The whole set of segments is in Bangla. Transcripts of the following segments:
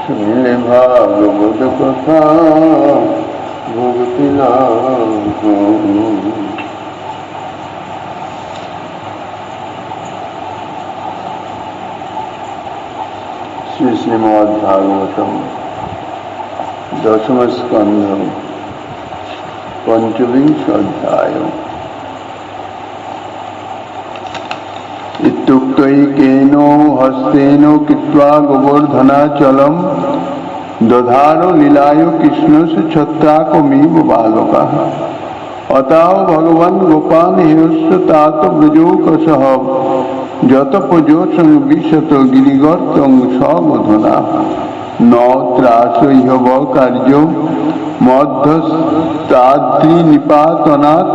শুনলে ভাগবত কথা ভক্তি লাভ। শ্রী শ্রীমদ্ ভাগবতম দশম স্কন্ধ পঞ্চবিংশ অধ্যায়। ইত্যুক্তৈকেন হস্তেন কৃত্বা গোবর্ধনাচলম দধারো লীলায় কৃষ্ণস্য ছত্রাকমিব বালকঃ অতাও ভগবান গোপাল হেয়স্য তাত ব্রজৌকশঃ যত প্রজোষং বিশত গিরিগর্তং সবধনা ন ত্রাসৈহব কার্য মধ্যস্তাদ্রি নিপাতনাৎ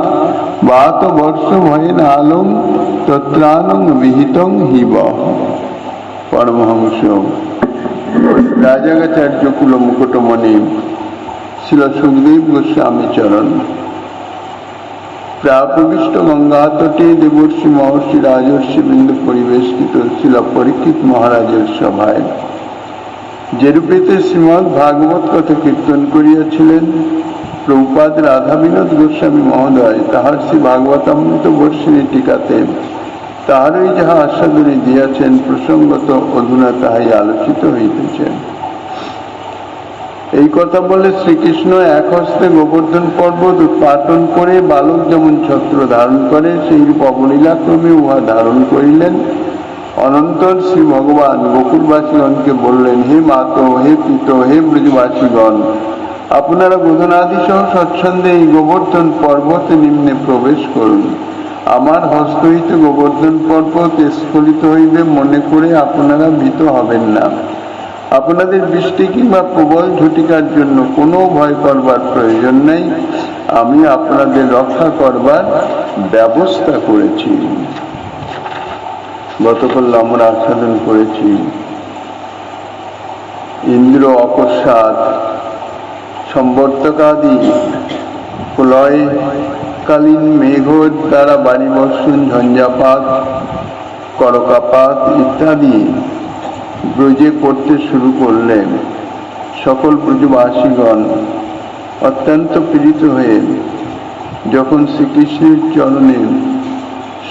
বাত বর্ষ ভয়েন আলং তত্রানং বিহিতং হিব। পরমহংস রাজাগাচার্য কুল মুকুটমণি শ্রীল সুখদেব গোস্বামী চরণ প্রাপ্রবিষ্ট গঙ্গা তটে দেবর্ষি মহর্ষি রাজর্ষি বৃন্দ পরিবেষ্টিত শ্রীল পরীক্ষিত মহারাজের সভায় যেরূপেতে শ্রীমদ্ ভাগবত কথা কীর্তন করিয়াছিলেন প্রভুপাদ রাধা বিনোদ গোস্বামী মহোদয় তাহার শ্রী ভাগবতামৃত বর্ষিণী টিকাতে তাহারই যাহা আস্বাদনী দিয়াছেন প্রসঙ্গত অধুনা তাহাই আলোচিত হইতেছেন। এই কথা বলে শ্রীকৃষ্ণ এক হস্তে গোবর্ধন পর্বত উৎপাটন করে বালক যেমন ছত্র ধারণ করে সেইরূপ অবলীলাক্রমে উহা ধারণ করিলেন। অনন্তর শ্রী ভগবান গোকুলবাসীগণকে বললেন, হে মাত, হে পিত, হে ব্রজবাসীগণ, আপনারা গোধনাদি সহ স্বচ্ছন্দে এই গোবর্ধন পর্বতে নিম্নে প্রবেশ করুন। আমার হস্ত হইতে গোবর্ধন পর্বত স্খলিত হইবে মনে করে আপনারা ভীত হবেন না। আপনাদের বৃষ্টি কিংবা প্রবল ঝটিকার জন্য কোনো ভয় করবার প্রয়োজন নেই। আমি আপনাদের রক্ষা করবার ব্যবস্থা করেছি। গতকাল আমরা আস্বাদন করেছি ইন্দ্র অকস্মাৎ সম্বর্তকাদি প্রলয়কালীন মেঘ দ্বারা বাড়ি বর্ষণ, ঝঞ্ঝাপাত, করকাপাত ইত্যাদি ব্রজে করতে শুরু করলেন। সকল ব্রজবাসীগণ অত্যন্ত পীড়িত হয়ে যখন শ্রীকৃষ্ণের চরণে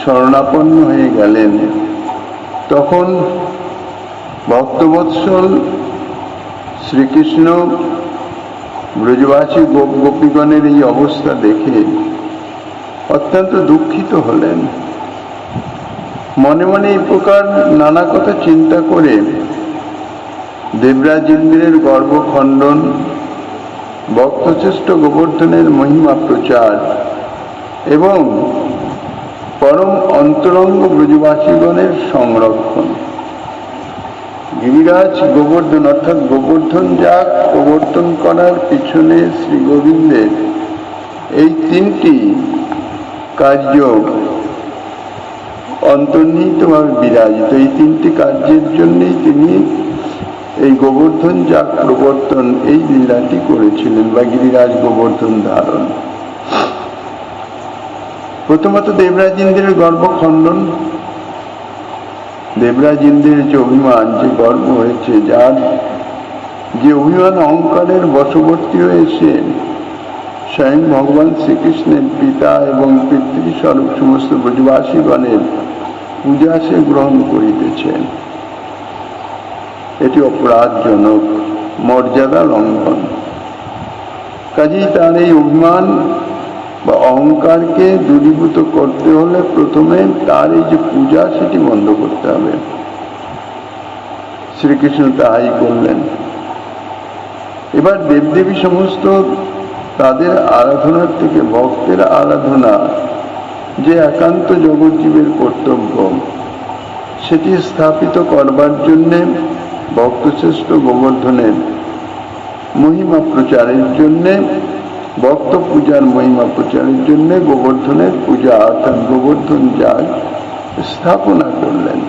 শরণাপন্ন হয়ে গেলেন, তখন ভক্তবৎসল শ্রীকৃষ্ণ ব্রজবাসী গোপ গোপীগণের এই অবস্থা দেখে অত্যন্ত দুঃখিত হলেন। মনে মনে এই প্রকার নানা কথা চিন্তা করে দেবরাজ ইন্দ্রের গর্ভখণ্ডন, ভক্তশ্রেষ্ঠ গোবর্ধনের মহিমা প্রচার এবং পরম অন্তরঙ্গ ব্রজবাসীগণের সংরক্ষণ, গিরিরাজ গোবর্ধন অর্থাৎ গোবর্ধন যাগ প্রবর্তন করার পিছনে শ্রী গোবিন্দের এই তিনটি কার্য অন্তর্নিহিতভাবে বিরাজিত। এই তিনটি কার্যের জন্যই তিনি এই গোবর্ধন যাগ প্রবর্তন এই লীলাটি করেছিলেন বা গিরিরাজ গোবর্ধন ধারণ। প্রথমত দেবরাজ ইন্দ্রের গর্ভখণ্ডন। দেবরাজ ইন্দ্রের যে অভিমান, যে গর্ব হয়েছে, যার যে অভিমান অহংকারের বশবর্তী হয়েছে স্বয়ং ভগবান শ্রীকৃষ্ণের পিতা এবং পিতৃস্বরূপ সমস্ত ব্রজবাসীগণের পূজা সে গ্রহণ করিতেছেন, এটি অপরাধজনক, মর্যাদা লঙ্ঘন। কাজেই তার এই অভিমান বা অহংকারকে দূরীভূত করতে হলে প্রথমে তার এই যে পূজা সেটি বন্ধ করতে হবে। শ্রীকৃষ্ণ তাহাই করলেন। এবার দেবদেবী সমস্ত তাদের আরাধনার থেকে ভক্তের আরাধনা যে একান্ত জগৎজীবের কর্তব্য, সেটি স্থাপিত করবার জন্যে ভক্তশ্রেষ্ঠ গোবর্ধনের মহিমা প্রচারের জন্যে, ভক্ত পূজার মহিমা প্রচারের জন্য গোবর্ধনের পূজা অর্থাৎ গোবর্ধন যাগ স্থাপনা করলেন।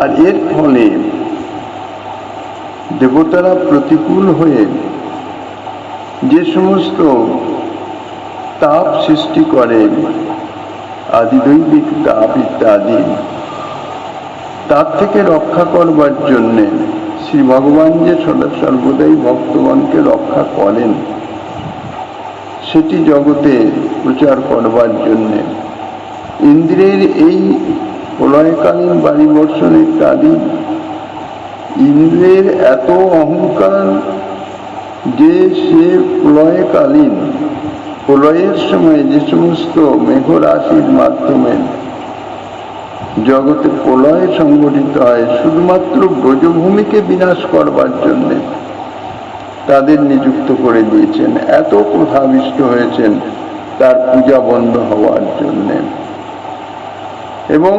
আর এর ফলে দেবতারা প্রতিকূল হয়ে যে সমস্ত তাপ সৃষ্টি করে, আদিদৈবিক তাপ ইত্যাদি, তার থেকে রক্ষা করবার জন্যে শ্রী ভগবান যে সদা সর্বদাই ভক্তগণকে রক্ষা করেন, সেটি জগতে প্রচার করবার জন্যে ইন্দ্রের এই প্রলয়কালীন বায়ু বর্ষণ ইত্যাদি, ইন্দ্রের এত অহংকার যে সে প্রলয়কালীন, প্রলয়ের সময় যে সমস্ত মেঘরাশির মাধ্যমে জগতে প্রলয় সংঘটিত হয়, শুধুমাত্র ব্রজভূমিকে বিনাশ করবার জন্যে তাদের নিযুক্ত করে দিয়েছেন। এত ক্রোধাবিষ্ট হয়েছেন তার পূজা বন্ধ হওয়ার জন্যে, এবং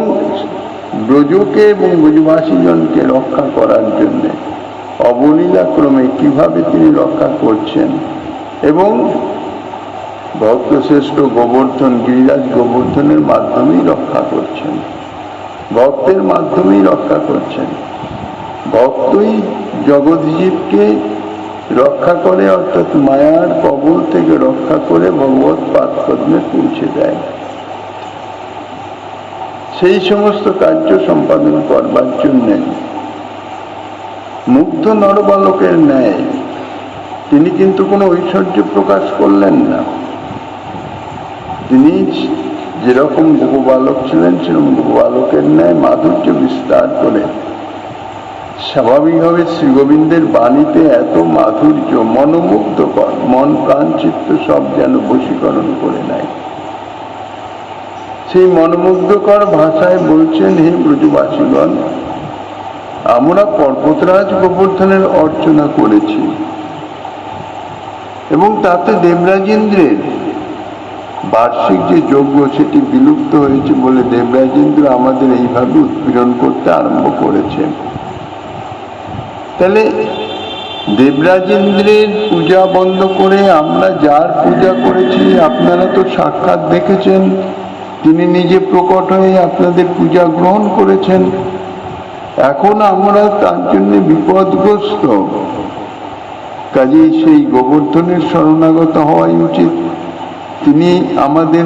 ব্রজকে এবং ব্রজবাসীজনকে রক্ষা করার জন্যে অবলীলাক্রমে কিভাবে তিনি রক্ষা করছেন, এবং ভক্তশ্রেষ্ঠ গোবর্ধন, গিরিরাজ গোবর্ধনের মাধ্যমেই রক্ষা করছেন, ভক্তের মাধ্যমেই রক্ষা করছেন। ভক্তই জগৎজীবকে রক্ষা করে, অর্থাৎ মায়ার কবল থেকে রক্ষা করে ভগবৎ পাদপদ্মে পৌঁছে দেয়। সেই সমস্ত কার্য সম্পাদন করবার জন্য মুগ্ধ নরবালকের ন্যায় তিনি কিন্তু কোনো ঐশ্বর্য প্রকাশ করলেন না। তিনি যেরকম গোপবালক ছিলেন সেরকম গোপবালকের ন্যায় মাধুর্য বিস্তার করে, স্বাভাবিকভাবে শ্রীগোবিন্দের বাণীতে এত মাধুর্য, মনোমুগ্ধকর, মন প্রাণ চিত্ত সব যেন বশীকরণ করে নেয়। সেই মনোমুগ্ধকর ভাষায় বলছেন, হে ব্রজবাসীগণ, আমরা পর্বতরাজ গোবর্ধনের অর্চনা করেছি, এবং তাতে দেবরাজেন্দ্রের বার্ষিক যে যজ্ঞ সেটি বিলুপ্ত হয়েছে বলে দেবরাজেন্দ্র আমাদের এইভাবে উৎপীড়ন করতে আরম্ভ করেছেন। তাহলে দেবরাজেন্দ্রের পূজা বন্ধ করে আমরা যার পূজা করেছি, আপনারা তো সাক্ষাৎ দেখেছেন, তিনি নিজে প্রকট হয়ে আপনাদের পূজা গ্রহণ করেছেন। এখন আমরা তার জন্য বিপদগ্রস্ত, কাজেই সেই গোবর্ধনের শরণাগত হওয়াই উচিত। তিনি আমাদের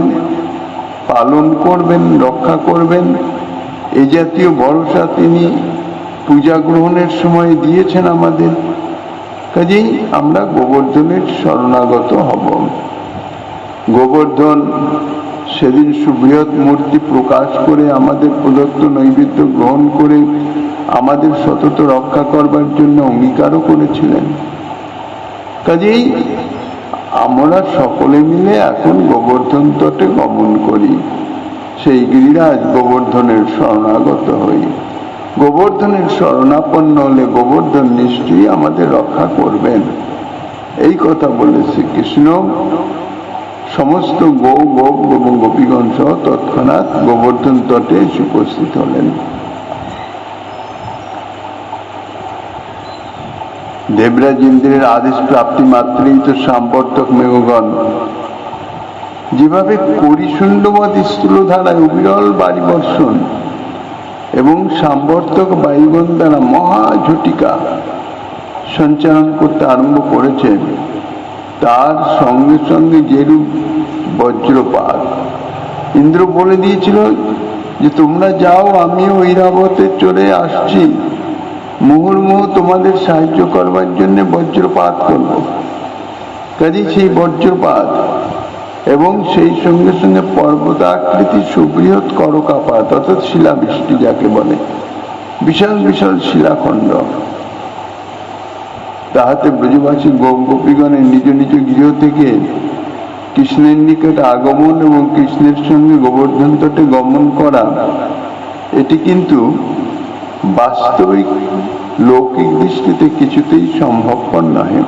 পালন করবেন, রক্ষা করবেন, এই জাতীয় ভরসা তিনি পূজা গ্রহণের সময় দিয়েছেন আমাদের। কাজেই আমরা গোবর্ধনের শরণাগত হব। গোবর্ধন সেদিন সুবৃহৎ মূর্তি প্রকাশ করে আমাদের প্রদত্ত নৈবেদ্য গ্রহণ করে আমাদের সতত রক্ষা করবার জন্য অঙ্গীকারও করেছিলেন। কাজেই আমরা সকলে মিলে এখন গোবর্ধন তটে গমন করি, সেই গিরিরাজ গোবর্ধনের শরণাগত হই। গোবর্ধনের শরণাপন্ন হলে গোবর্ধন নিশ্চয়ই আমাদের রক্ষা করবেন। এই কথা বলে শ্রীকৃষ্ণ সমস্ত গোপ এবং গোপীগণ সহ তৎক্ষণাৎ গোবর্ধন তটে উপস্থিত হলেন। দেবরাজ ইন্দ্রের আদেশ প্রাপ্তি মাত্রেই তো সাম্বর্তক মেঘগণ যেভাবে করিশুণ্ডবৎ স্থূলধারায় অবিরল বারি বর্ষণ এবং সাম্বর্তক বায়ুগণ দ্বারা মহাঝটিকা সঞ্চালন করতে আরম্ভ করেছেন, তার সঙ্গে সঙ্গে যেরূপ বজ্রপাত। ইন্দ্র বলে দিয়েছিল যে তোমরা যাও, আমিও ঐরাবতে চলে আসছি, মুহুর্মুহু তোমাদের সাহায্য করবার জন্য বজ্রপাত করব। কাজে সেই বজ্রপাত এবং সেই সঙ্গে সঙ্গে পর্বতাকৃতি সুবৃহৎ করকাপাত, অর্থাৎ শিলাবৃষ্টি যাকে বলে, বিশাল বিশাল শিলাখণ্ড, তাহাতে ব্রজবাসী গোপীগণের নিজ নিজ গৃহ থেকে কৃষ্ণের নিকট আগমন এবং কৃষ্ণের সঙ্গে গোবর্ধন তটে গমন করা, এটি কিন্তু বাস্তবিক লৌকিক দৃষ্টিতে কিছুতেই সম্ভবপর নহে।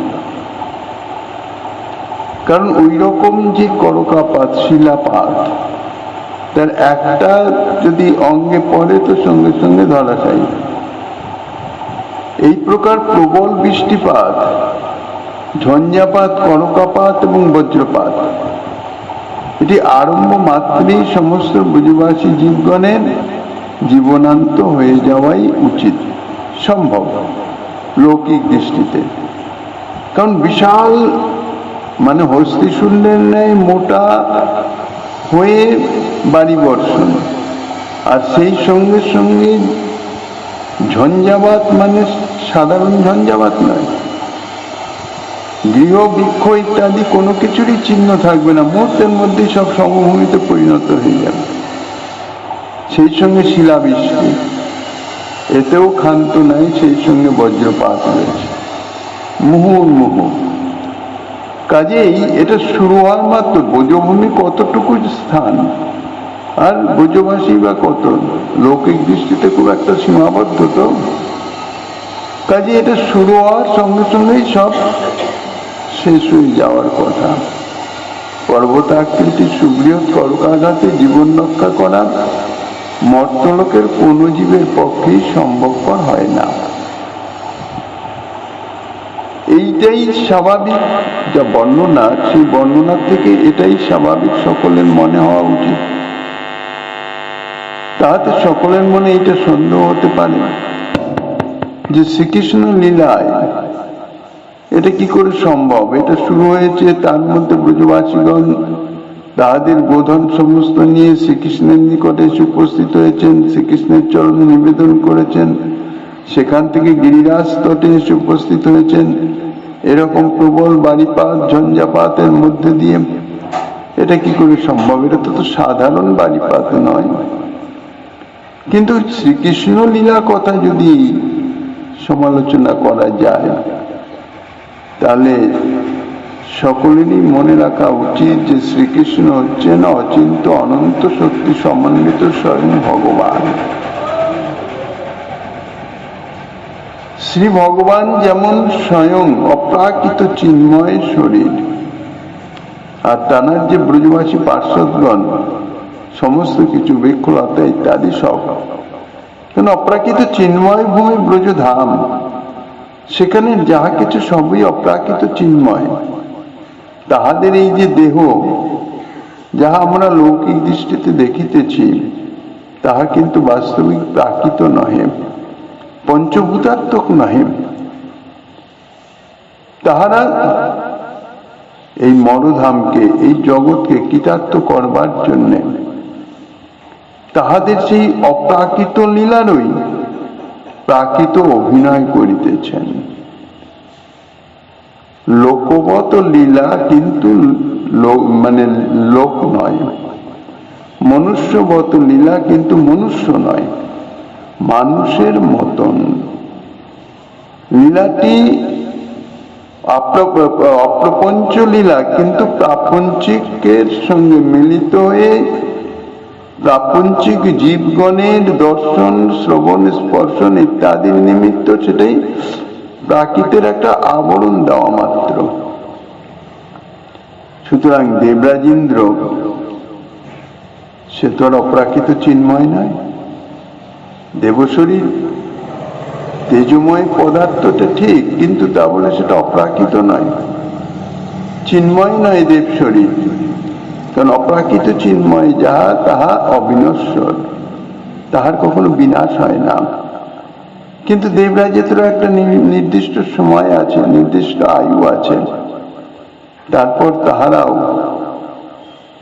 কারণ ওই রকম যে করকাপাত, শিলাপাত, তার একটা যদি অঙ্গে পড়ে তো সঙ্গে সঙ্গে ধরাশায়ী। এই প্রকার প্রবল বৃষ্টিপাত, ঝঞ্ঝাপাত, করকাপাত এবং বজ্রপাত, এটি আরম্ভ মাত্রেই সমস্ত ব্রজবাসী জীবগণের জীবনান্ত হয়ে যাওয়াই উচিত, সম্ভব লৌকিক দৃষ্টিতে। কারণ বিশাল মানে হস্তিশুণ্ডের ন্যায় মোটা হয়ে বাড়ি বর্ষণ, আর সেই সঙ্গে সঙ্গে ঝঞ্ঝাবাত, মানে সাধারণ ঝঞ্ঝাবাত নয়, গৃহ বৃক্ষ ইত্যাদি কোনো কিছুরই চিহ্ন থাকবে না, মুহূর্তের মধ্যেই সব সমভূমিতে পরিণত হয়ে যাবে। সেই সঙ্গে শিলাবৃষ্টি, এতেও ক্ষান্ত নাই, সেই সঙ্গে বজ্রপাত রয়েছে মুহুর্মুহু। কাজেই এটা শুরু হওয়ার মাত্র, ব্রজভূমি কতটুকু স্থান, আর ব্রজবাসী বা কত, লৌকিক দৃষ্টিতে খুব একটা সীমাবদ্ধ তো। কাজে এটা শুরু হওয়ার সঙ্গে সঙ্গেই সব শেষ হয়ে যাওয়ার কথা। পর্বতাকৃতি সুবৃহৎ করকাঘাতে জীবন রক্ষা করা মর্তলোকের কোন জীবের পক্ষেই সম্ভবপর হয় না। এইটাই স্বাভাবিক, যা বর্ণনা, সেই বর্ণনার থেকে এটাই স্বাভাবিক সকলের মনে হওয়া উচিত। তাহাতে সকলের মনে এইটা সন্দেহ হতে পারে যে শ্রীকৃষ্ণ লীলায় এটা কি করে সম্ভব। এটা শুরু হয়েছে, তার মধ্যে ব্রজবাসীগণ তাহাদের বোধন সমস্ত নিয়ে শ্রীকৃষ্ণের নিকটে এসে উপস্থিত হয়েছেন, শ্রীকৃষ্ণের চরণে নিবেদন করেছেন, সেখান থেকে গিরিরাজ তটে এসে উপস্থিত হয়েছেন। এরকম প্রবল বাড়িপাত ঝঞ্ঝাপাতের মধ্যে দিয়ে এটা কি করে সম্ভব? এটা তো সাধারণ বাড়িপাত নয়। কিন্তু শ্রীকৃষ্ণ লীলা কথা যদি সমালোচনা করা যায়, তাহলে সকলেরই মনে রাখা উচিত যে শ্রীকৃষ্ণ হচ্ছেন অচিন্ত অনন্ত শক্তি সমন্বিত স্বয়ং ভগবান। শ্রী ভগবান যেমন স্বয়ং অপ্রাকৃত চিন্ময় শরীর, আর তানার যে ব্রজবাসী পার্শ্বদগণ সমস্ত কিছু বৃক্ষলতা ইত্যাদি সব কেন অপ্রাকৃত চিন্ময় ভূমি ব্রজধাম, সেখানে যাহা কিছু সবই অপ্রাকৃত চিন্ময়। তাহাদের এই যে দেহ, যাহা আমরা লৌকিক দৃষ্টিতে দেখিতেছি, তাহা কিন্তু বাস্তবিক প্রাকৃত নহে, পঞ্চভূতাত্মক নহে। তাহারা এই মরধামকে, এই জগৎকে কৃতার্থ করবার জন্য তাহাদের সেই অপ্রাকৃত লীলারই প্রাকৃত অভিনয় করিতেছেন। লোকবত লীলা কিন্তু মানে লোক নয়, মনুষ্যবত লীলা কিন্তু মনুষ্য নয়, মানুষের মতন। লীলাটি অপ্রপঞ্চ লীলা, কিন্তু প্রাপঞ্চিকের সঙ্গে মিলিত হয়ে প্রাপঞ্চিক জীবগণের দর্শন শ্রবণ স্পর্শন ইত্যাদির নিমিত্ত সেটাই প্রাকৃতের একটা আবরণ দেওয়া মাত্র। সুতরাং দেবরাজেন্দ্র সে তো আর অপ্রাকৃত চিন্ময় নয়। দেবশরীর তেজময় পদার্থটা ঠিক, কিন্তু তা বলে সেটা অপ্রাকৃত নয়, চিন্ময় নয় দেব শরীর। কারণ অপ্রাকৃত চিন্ময় যাহা, তাহা অবিনশ্বর, তাহার কখনো বিনাশ হয় না। কিন্তু দেবরাজেরও একটা নির্দিষ্ট সময় আছে, নির্দিষ্ট আয়ু আছে, তারপর তাহারাও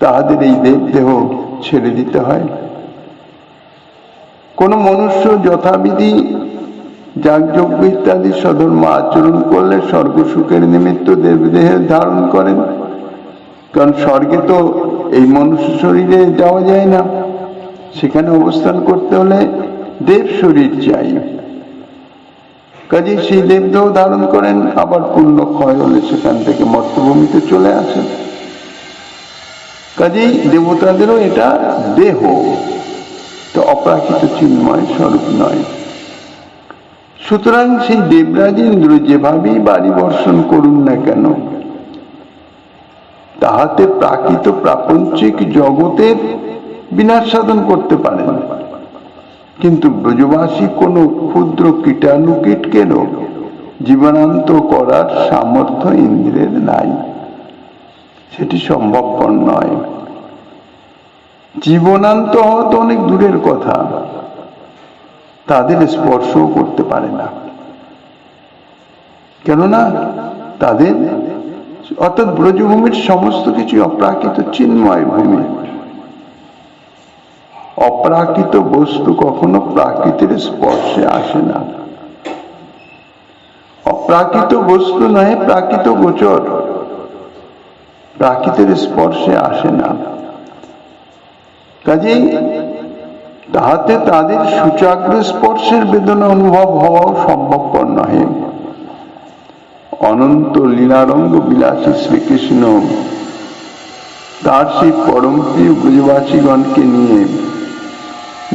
তাহাদের এই দেহ ছেড়ে দিতে হয়। কোন মনুষ্য যথাবিধি যাগযজ্ঞ ইত্যাদি সধর্ম আচরণ করলে স্বর্গ সুখের নিমিত্ত দেবদেহে ধারণ করেন। কারণ স্বর্গে তো এই মনুষ্য শরীরে যাওয়া যায় না, সেখানে অবস্থান করতে হলে দেব শরীর চাই। কাজে সেই দেবদেহ ধারণ করেন, আবার পুণ্য ক্ষয় হলে সেখান থেকে মর্তভূমিতে চলে আসেন। কাজেই দেবতাদেরও এটা দেহ, তো অপ্রাকৃত চিন্ময় স্বরূপ নয়। সুতরাং সেই দেবরাজেন্দ্র যেভাবেই বাড়ি বর্ষণ করুন না কেন, তাহাতে প্রাকৃত প্রাপঞ্চিক জগতের বিনাশ সাধন করতে পারেন, কিন্তু ব্রজবাসী কোনো ক্ষুদ্র কীটাণুকীটকেও জীবনান্ত করার সামর্থ্য ইন্দ্রের নাই, সেটি সম্ভবপর নয়। জীবনান্ত হওয়া তো অনেক দূরের কথা, তাদের স্পর্শও করতে পারে না। কেননা তাদের অর্থাৎ ব্রজভূমির সমস্ত কিছু অপ্রাকৃত চিন্ময় ভূমি। অপ্রাকৃত বস্তু কখনো প্রাকৃতির স্পর্শে আসে না। অপ্রাকৃত বস্তু নয় প্রাকৃত গোচর, প্রাকৃতির স্পর্শে আসে না। কাজেই তাহাতে তাদের সূচাগ্র স্পর্শের বেদনা অনুভব হওয়াও সম্ভবপর নহে। অনন্ত লীলারঙ্গ বিলাসী শ্রীকৃষ্ণ তার সেই পরম প্রিয় ব্রজবাসীগণকে নিয়ে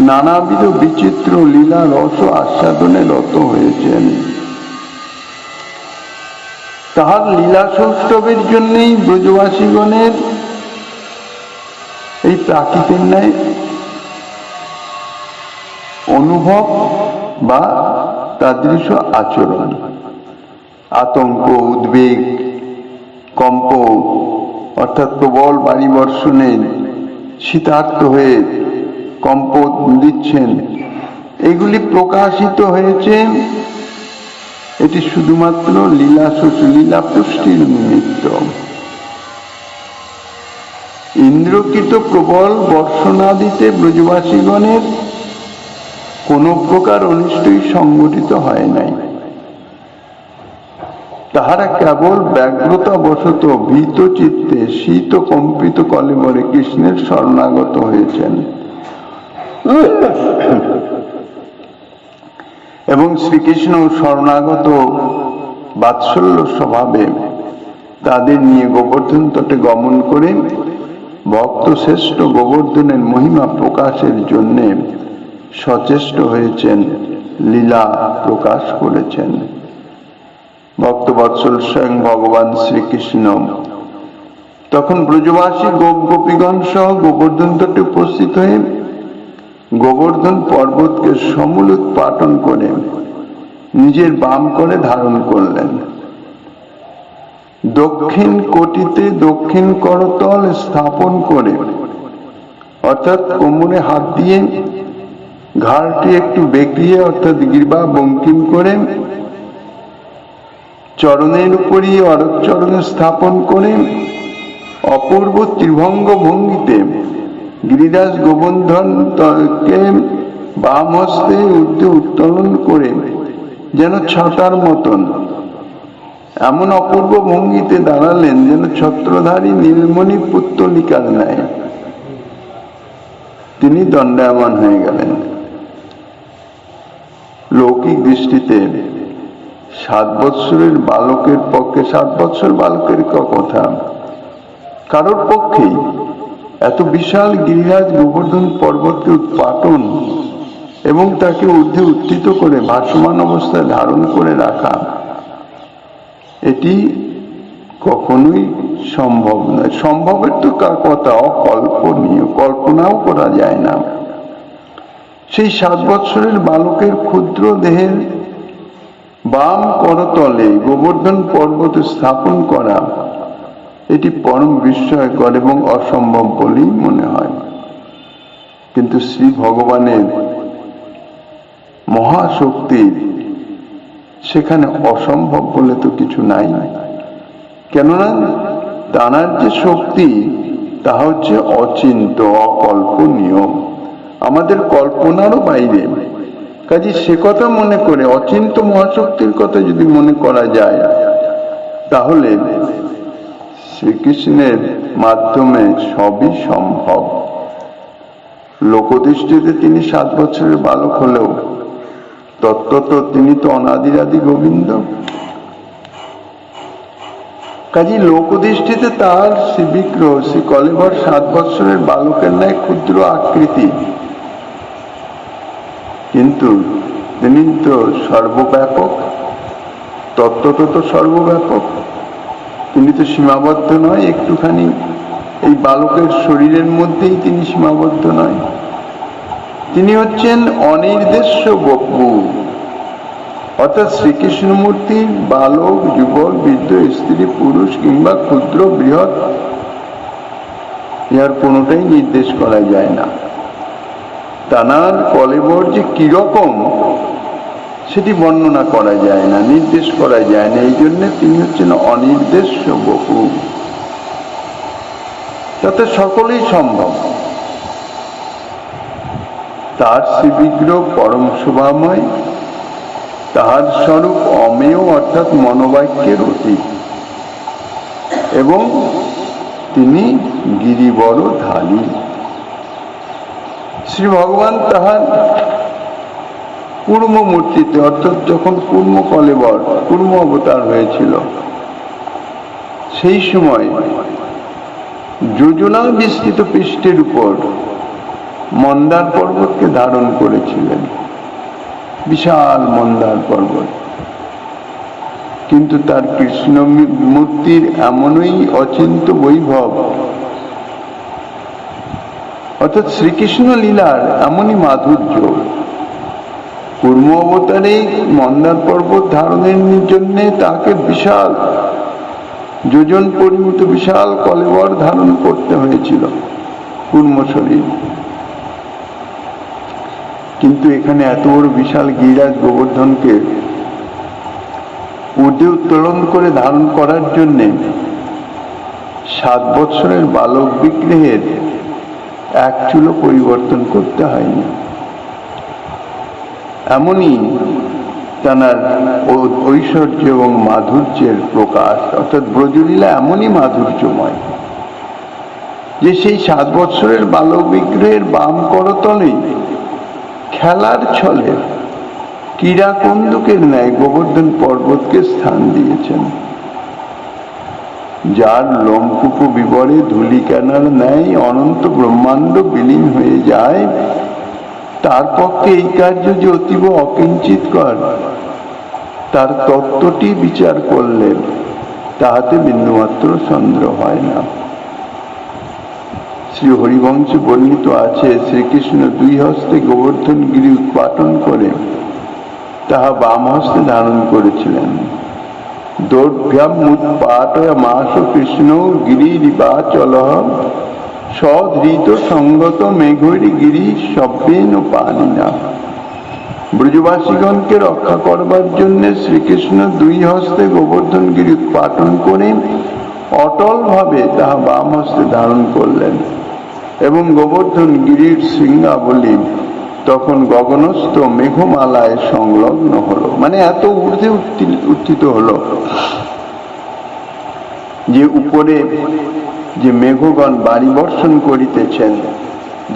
নানাবিধ বিচিত্র লীলা রস আস্বাদনে রত হয়েছেন। তাহার লীলা সৌষ্ঠবের জন্যই ব্রজবাসীগণের এই প্রাকৃতিক ন্যায় অনুভব বা তাদৃশ আচরণ, আতঙ্ক, উদ্বেগ, কম্প অর্থাৎ প্রবল বাড়ি বর্ষণে শীতার্ত হয়ে কম্প দিচ্ছেন, এগুলি প্রকাশিত হয়েছে। এটি শুধুমাত্র লীলা পুষ্টির নিমিত্ত। ইন্দ্রকৃত প্রবল বর্ষণাদিতে ব্রজবাসীগণের কোন প্রকার অনিষ্টই সংঘটিত হয় নাই। তাহারা কেবল ব্যগ্রতা বশত ভীত চিত্তে শীত কম্পিত কলেবরে কৃষ্ণের শরণাগত হয়েছেন এবং শ্রীকৃষ্ণ শরণাগত বাৎসল্য স্বভাবে তাদের নিয়ে গোবর্ধন তটে গমন করে ভক্ত শ্রেষ্ঠ গোবর্ধনের মহিমা প্রকাশের জন্য সচেষ্ট হয়েছেন, লীলা প্রকাশ করেছেন। ভক্তবৎসল স্বয়ং ভগবান শ্রীকৃষ্ণ তখন ব্রজবাসী গোপ গোপীগণ সহ গোবর্ধন তটে উপস্থিত হয়ে গোবর্ধন পর্বতকে সমূল উৎপাটন করে নিজের বাম করে ধারণ করলেন। দক্ষিণ কোটিতে দক্ষিণ করতল স্থাপন করে অর্থাৎ কোমরে হাত দিয়ে ঘাড়টি একটু বেঁকিয়ে অর্থাৎ গ্রীবা বঙ্কিম করে চরণের উপরই অরক চরণে স্থাপন করে অপূর্ব ত্রিভঙ্গ ভঙ্গিতে গিরিরাজ গোবর্ধনকে বাম হস্তে ঊর্ধ্বে উত্তোলন করে যেন ছটার মতন এমন অপূর্ব ভঙ্গিতে দাঁড়ালেন যেন ছত্রধারী নীলমণি পুত্তলিকার ন্যায় তিনি দণ্ডায়মান হয়ে গেলেন। লৌকিক দৃষ্টিতে 7 বৎসরের বালকের পক্ষে, 7 বৎসর বালকের কথা, কারোর পক্ষেই এত বিশাল গিরিরাজ গোবর্ধন পর্বতকে উৎপাটন এবং তাকে ঊর্ধ্বে উত্থিত করে ভাসমান অবস্থায় ধারণ করে রাখা, এটি কখনোই সম্ভব নয়। সম্ভবের তো কথা অকল্পনীয়, কল্পনাও করা যায় না। সেই 7 বৎসরের বালকের ক্ষুদ্র দেহের বাম করতলে গোবর্ধন পর্বত স্থাপন করা, এটি পরম বিস্ময়কর এবং অসম্ভব বলেই মনে হয়। কিন্তু শ্রী ভগবানের মহাশক্তির সেখানে অসম্ভব বলে তো কিছু নাই। কেননা তাঁর যে শক্তি তা হচ্ছে অচিন্ত, অকল্পনীয়, আমাদের কল্পনারও বাইরে। কাজে সে কথা মনে করে অচিন্ত মহাশক্তির কথা যদি মনে করা যায়, তাহলে শ্রীকৃষ্ণের মাধ্যমে সবই সম্ভব। লোকদৃষ্টিতে তিনি 7 বছরের বালক হলেও তত্ত্বত তিনি তো অনাদিরাদি গোবিন্দ। কাজী লোকদৃষ্টিতে তার শ্রী বিগ্রহ শ্রী কলেবর 7 বৎসরের বালকের ন্যায় ক্ষুদ্র আকৃতি, কিন্তু তিনি তো সর্বব্যাপক, তত্ত্বত তো সর্বব্যাপক। তিনি তো সীমাবদ্ধ নয় একটুখানি এই বালকের শরীরের মধ্যেই তিনি সীমাবদ্ধ নয়। তিনি হচ্ছেন অনির্দেশ্য বপু, অর্থাৎ শ্রীকৃষ্ণমূর্তির বালক, যুবক, বৃদ্ধ, স্ত্রী, পুরুষ কিংবা ক্ষুদ্র বৃহৎ, ইহার কোনোটাই নির্দেশ করা যায় না। তানার কলেবর যে কিরকম সেটি বর্ণনা করা যায় না, নির্দেশ করা যায় না। এই জন্য তিনি হচ্ছেন অনির্দেশ্য বহু, তাতে সকলেই সম্ভব। তার শ্রীবিগ্রহ পরম শোভাময়, তাহার স্বরূপ অমেয় অর্থাৎ মনোবাক্যের অতীত, এবং তিনি গিরিবর ধালী। শ্রী ভগবান তাহার কূর্ম মূর্তিতে অর্থাৎ যখন কূর্ম কলেবর কূর্ম অবতার হয়েছিল, সেই সময় যোজনা বিস্তৃত পৃষ্ঠের উপর মন্দার পর্বতকে ধারণ করেছিলেন, বিশাল মন্দার পর্বত। কিন্তু তার কৃষ্ণ মূর্তির এমনই অচিন্ত বৈভব, অর্থাৎ শ্রীকৃষ্ণ লীলার এমনই মাধুর্য, কূর্ম অবতারে মন্দার পর্বত ধারণের জন্য তাকে বিশাল যোজন পরিমিত বিশাল কলেবর ধারণ করতে হয়েছিল, কূর্ম শরীর। কিন্তু এখানে এত বড় বিশাল গিরিরাজ গোবর্ধনকে ঊর্ধ্বে উত্তোলন করে ধারণ করার জন্যে 7 বৎসরের বালক বিগ্রহের এক চুলো পরিবর্তন করতে হয়নি। এমনই তার ঐশ্বর্য এবং মাধুর্যের প্রকাশ, অর্থাৎ ব্রজলীলা এমনই মাধুর্যময় যে সেই 7 বৎসরের বালক বিগ্রহের বাম করতলে খেলার ছলে ক্রীড়া কন্দুকের ন্যায় গোবর্ধন পর্বতকে স্থান দিয়েছেন, যার লোমকূপ বিবরে ধূলিকণার ন্যায় অনন্ত ব্রহ্মাণ্ড বিলীন হয়ে যায়। তার পক্ষে এই কার্য যে অতীব অকিঞ্চিতকর, তার তত্ত্বটি বিচার করলেন, তাহাতে বিন্দুমাত্র সন্দেহ হয় না। শ্রী হরিবংশে বর্ণিত আছে, শ্রীকৃষ্ণ 2 হস্তে গোবর্ধন গিরি উৎপাটন করে তাহা বাম হস্তে ধারণ করেছিলেন। দৌর্ভ্যাম উৎপাটয় মাস কৃষ্ণ গিরিবাচল সধৃত সঙ্গত মেঘরি গিরি সব্যেন পানিনা। ব্রজবাসীগণকে রক্ষা করবার জন্য শ্রীকৃষ্ণ 2 হস্তে গোবর্ধন গিরি উৎপাটন করে অটল ভাবে তাহা বাম হস্তে ধারণ করলেন, এবং গোবর্ধন গিরির শৃঙ্গাবলী তখন গগনস্থ মেঘমালায় সংলগ্ন হলো, মানে এত ঊর্ধ্বে উত্থিত হলো যে উপরে যে মেঘগণ বাড়ি বর্ষণ করিতেছেন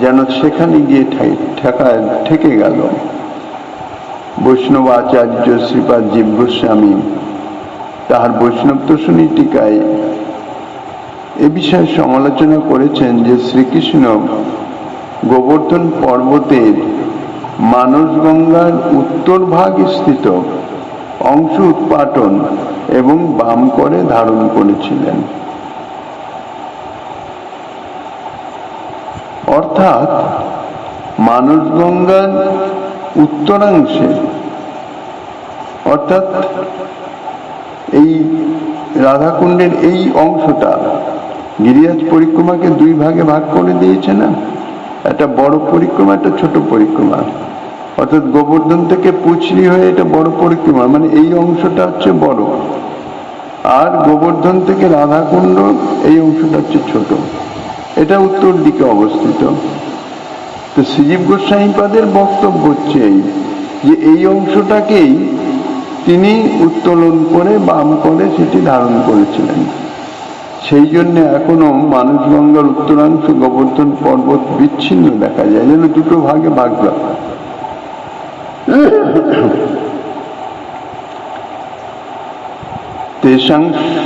যেন সেখানে গিয়ে ঠেকে গেল। বৈষ্ণব আচার্য শ্রীপাদ জীব গোস্বামী তাহার বৈষ্ণব তোষণী টিকায় এ বিষয়ে সমালোচনা করেছেন যে শ্রীকৃষ্ণ গোবর্ধন পর্বতের মানস গঙ্গার উত্তর ভাগ স্থিত অংশ উৎপাটন এবং বাম করে ধারণ করেছিলেন, অর্থাৎ মানস গঙ্গার উত্তরাংশে, অর্থাৎ এই রাধাকুণ্ডের এই অংশটা গিরিরাজ পরিক্রমাকে 2 ভাগে ভাগ করে দিয়েছে না, একটা বড় পরিক্রমা, একটা ছোট পরিক্রমা। অর্থাৎ গোবর্ধন থেকে পুছরি হয়ে এটা বড় পরিক্রমা, মানে এই অংশটা হচ্ছে বড়, আর গোবর্ধন থেকে রাধাকুণ্ড এই অংশটা হচ্ছে ছোট, এটা উত্তর দিকে অবস্থিত। তো শ্রীজীব গোস্বামীপাদের বক্তব্য হচ্ছে যে এই অংশটাকেই তিনি উত্তোলন করে বাম করে সেটি ধারণ করেছিলেন। সেই জন্য এখনো মানস গঙ্গার উত্তরাংশ গোবর্ধন পর্বত বিচ্ছিন্ন দেখা যায়, যেন 2 ভাগে ভাগ। তেষাং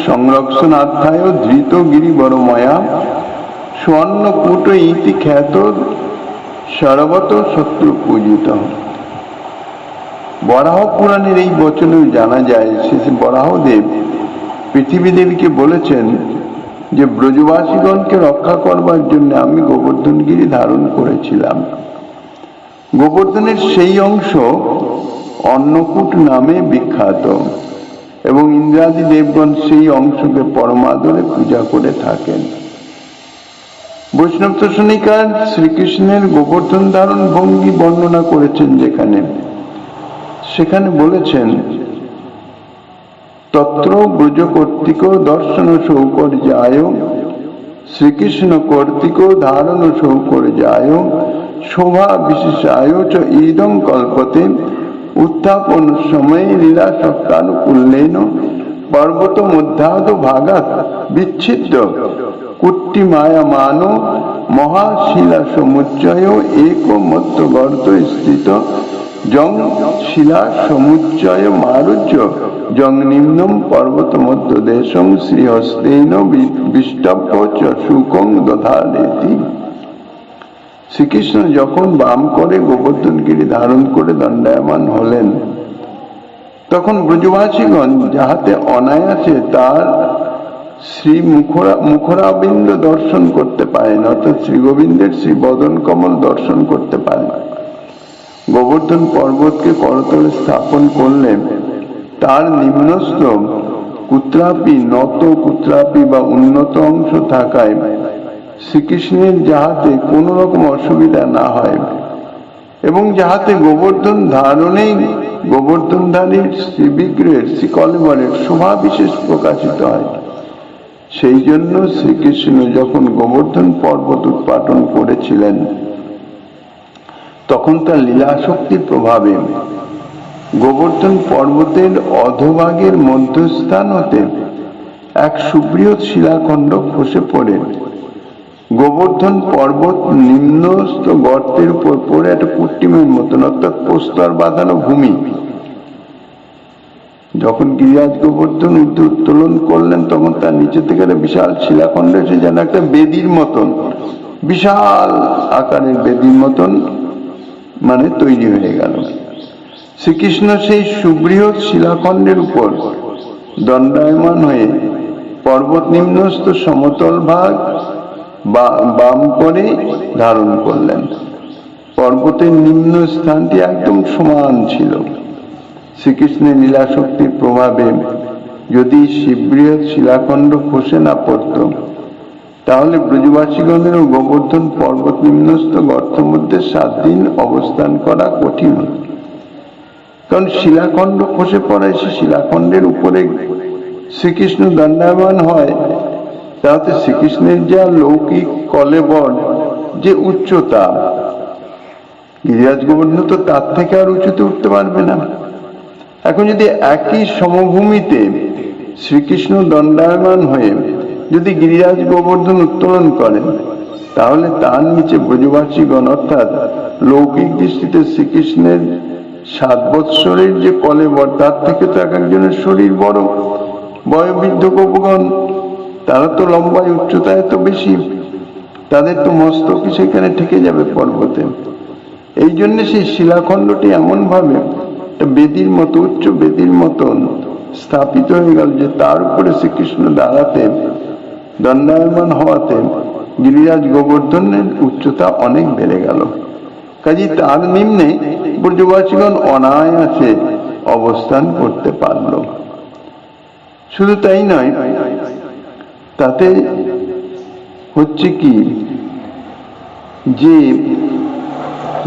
সংরক্ষণাধ্যায় ধৃত গিরিবরময়া স্বর্ণকূট ইতি খ্যাত সর্বত শত্রু পূজিত। বরাহ পুরাণের এই বচনেও জানা যায়, শেষে বরাহদেব পৃথিবী দেবীকে বলেছেন যে ব্রজবাসীগণকে রক্ষা করবার জন্য আমি গোবর্ধনগিরি ধারণ করেছিলাম। গোবর্ধনের সেই অংশ অন্নকূট নামে বিখ্যাত, এবং ইন্দ্রাদি দেবগণ সেই অংশকে পরমাদরে পূজা করে থাকেন। বৈষ্ণব তোষণীকার শ্রীকৃষ্ণের গোবর্ধন ধারণ ভঙ্গি বর্ণনা করেছেন, যেখানে সেখানে বলেছেন, তত্র ব্রজ কর্তিক দর্শন সৌকর্যায় শ্রীকৃষ্ণ কর্তিক ধারণ সৌকর্যায় শোভা বিশেষায় চ ইদং কল্পতে উত্থাপন সময়ে লীলা সত্তানুকূল্যেন পর্বত মধ্যাদ ভাগাত বিচ্ছিন্ন কুট্টি মায়ামান মহাশিলা সমুচ্চয় এক মধ্য গর্ত স্থিত জং শিলা সমুচ্চয় মারুজ্য জং নিম্নম পর্বত মধ্য দেশং শ্রীহস্তেন বিষ্টব্য চ শুকং দধারেতি। শ্রীকৃষ্ণ যখন বাম করে গোবর্ধন গিরি ধারণ করে দণ্ডায়মান হলেন, তখন ব্রজবাসীগণ যাহাতে অনায়াসে তার শ্রী মুখরাবিন্দ দর্শন করতে পারেন, অর্থাৎ শ্রী গোবিন্দের শ্রী বদন কমল দর্শন করতে পারেন, গোবর্ধন পর্বতকে করতলে স্থাপন করলেন। তার নিম্নস্থ কুত্রাপি নত কুত্রাপি বা উন্নত অংশ থাকায় শ্রীকৃষ্ণের যাহাতে কোন রকম অসুবিধা না হয় এবং যাহাতে গোবর্ধন ধারণেই গোবর্ধনধারীর শ্রী বিগ্রহের শ্রী কলেবরের শোভা বিশেষ প্রকাশিত হয়, সেই জন্য শ্রীকৃষ্ণ যখন গোবর্ধন পর্বত উৎপাটন করেছিলেন, তখন তার লীলাশক্তির প্রভাবে গোবর্ধন পর্বতের অধোভাগের মধ্যস্থান হতে এক সুবৃহৎ শিলাখণ্ড খসে পড়ে গোবর্ধন পর্বত নিম্নস্থ গর্তের উপর পড়ে একটা কুট্টিমের মতন, অর্থাৎ প্রস্তর বাঁধানো ভূমি। যখন গিরিরাজ গোবর্ধন উত্তোলন করলেন, তখন তার নিচে থেকে একটা বিশাল শিলাখণ্ড এসে যেন একটা বেদির মতন, বিশাল আকারের বেদির মতন মানে তৈরি হয়ে গেল। শ্রীকৃষ্ণ সেই সুবৃহৎ শিলাখণ্ডের উপর দণ্ডায়মান হয়ে পর্বত নিম্নস্থ সমতল ভাগ বাম করে ধারণ করলেন। পর্বতের নিম্ন স্থানটি একদম সমান ছিল। শ্রীকৃষ্ণের লীলাশক্তির প্রভাবে যদি শিববৃহৎ শিলাখণ্ড খসে না পড়ত, তাহলে ব্রজবাসীগণেরও গোবর্ধন পর্বত নিম্নস্থ গর্তের মধ্যে 7 দিন অবস্থান করা কঠিন হত। কারণ শিলাখণ্ড খসে পড়ায় সে শিলাখণ্ডের উপরে শ্রীকৃষ্ণ দণ্ডায়মান হয়, তাতে শ্রীকৃষ্ণের যা লৌকিক কলেবর যে উচ্চতা, গিরিরাজ গোবর্ধন তো তার থেকে আর উঁচুতে উঠতে পারবে না। এখন যদি একই সমভূমিতে শ্রীকৃষ্ণ দণ্ডায়মান হয়ে যদি গিরিরাজ গোবর্ধন উত্তোলন করেন, তাহলে তার নিচে ব্রজবাসীগণ, অর্থাৎ লৌকিক দৃষ্টিতে শ্রীকৃষ্ণের 7 বৎসরের যে কলেবর, তার থেকে তো এক একজনের শরীর বড়। বয়োবৃদ্ধ গোপগণ, তারা তো লম্বায় উচ্চতায় তো বেশি, তাদের তো মস্তকই সেখানে ঠেকে যাবে পর্বতে। এই জন্য সেই শিলাখণ্ডটি এমন ভাবে বেদির মতো, উচ্চ বেদির মতন স্থাপিত হয়ে গেল যে তার উপরে শ্রীকৃষ্ণ দাঁড়াতে, দণ্ডায়মান হওয়াতে গিরিরাজ গোবর্ধনের উচ্চতা অনেক বেড়ে গেল। কাজে তার নিম্নে ব্রজবাসীগণ অনায়াসে অবস্থান করতে পারল। শুধু তাই নয়, তাতে হচ্ছে কি যে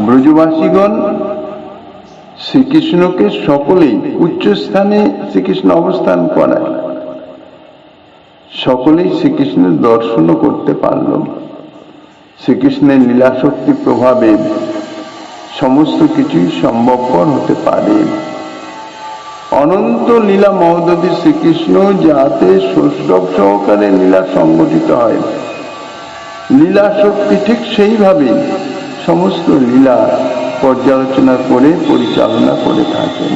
ব্রজবাসীগণ শ্রীকৃষ্ণকে সকলেই উচ্চ স্থানে শ্রীকৃষ্ণ অবস্থান করায়, সকলেই শ্রীকৃষ্ণের দর্শনও করতে পারল। শ্রীকৃষ্ণের লীলাশক্তি প্রভাবে সমস্ত কিছুই সম্ভবপর হতে পারে। অনন্ত লীলা মহোদধি শ্রীকৃষ্ণ যাতে সৌষ্ঠব সহকারে লীলা সংগঠিত হয়, লীলা শক্তি ঠিক সেইভাবে সমস্ত লীলা পর্যালোচনা করে পরিচালনা করে থাকেন।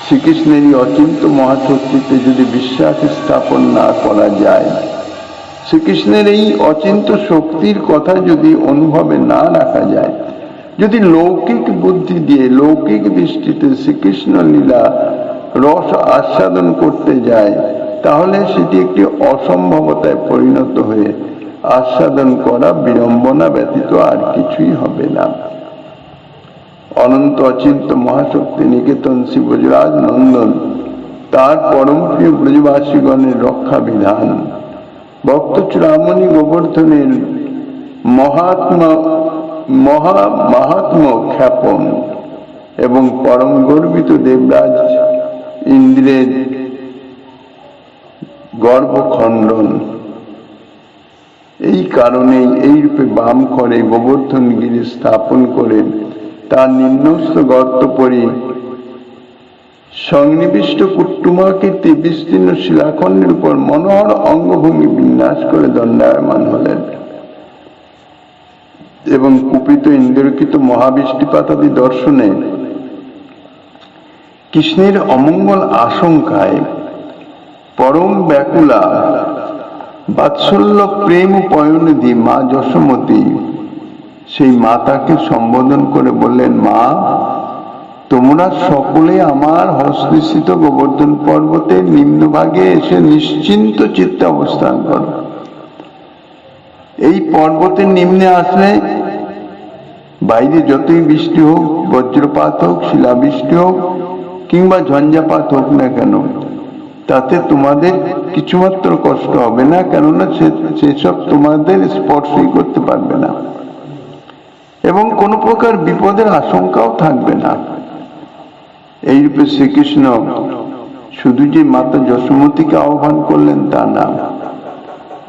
শ্রীকৃষ্ণের এই অচিন্ত মহাশক্তিতে যদি বিশ্বাস স্থাপন না করা যায়, শ্রীকৃষ্ণের এই অচিন্ত শক্তির কথা যদি অনুভবে না রাখা যায়, যদি লৌকিক বুদ্ধি দিয়ে লৌকিক দৃষ্টিতে শ্রীকৃষ্ণ লীলা রস আস্বাদন করতে যায়, তাহলে সেটি একটি অসম্ভবতায় পরিণত হয়ে আস্বাদন করা বিড়ম্বনা ব্যতীত আর কিছুই হবে না। অনন্ত অচিন্ত মহাশক্তি নিকেতন শ্রী ব্রজরাজ নন্দন, তার পরম প্রিয় ব্রজবাসীগণের রক্ষা বিধান, ভক্ত চূড়ামণি গোবর্ধনের মাহাত্ম্য খ্যাপন, এবং পরম গর্বিত দেবরাজ ইন্দ্রের গর্ভখণ্ডন। এই কারণেই এই রূপে বাম করে গোবর্ধন গিরি স্থাপন করে তার নিম্নস্থ গর্ত পরি সংনিবিষ্ট কুট্টুমাকৃতি বিস্তীর্ণ শিলাখণ্ডের উপর মনোহর অঙ্গভঙ্গি বিন্যাস করে দণ্ডায়মান হলেন এবং কুপিত ইন্দ্রকৃত মহাবৃষ্টিপাতাদি দর্শনে কৃষ্ণের অমঙ্গল আশঙ্কায় পরম ব্যাকুলা বাৎসল্য প্রেম পয়নিধি মা যশোমতী সেই মাতাকে সম্বোধন করে বললেন, মা, তোমরা সকলে আমার হস্তস্থিত গোবর্ধন পর্বতের নিম্নভাগে এসে নিশ্চিন্ত চিত্তে অবস্থান করো। এই পর্বতের নিম্নে আসলে বাইরে যতই বৃষ্টি হোক, বজ্রপাত হোক, শিলাবৃষ্টি হোক কিংবা ঝঞ্ঝাপাত হোক না কেন, তাতে তোমাদের কিছুমাত্র কষ্ট হবে না, কেননা সেসব তোমাদের স্পর্শই করতে পারবে না এবং কোনো প্রকার বিপদের আশঙ্কাও থাকবে না। এইরূপে শ্রীকৃষ্ণ শুধু যে মাতা যশোমতীকে আহ্বান করলেন তা না,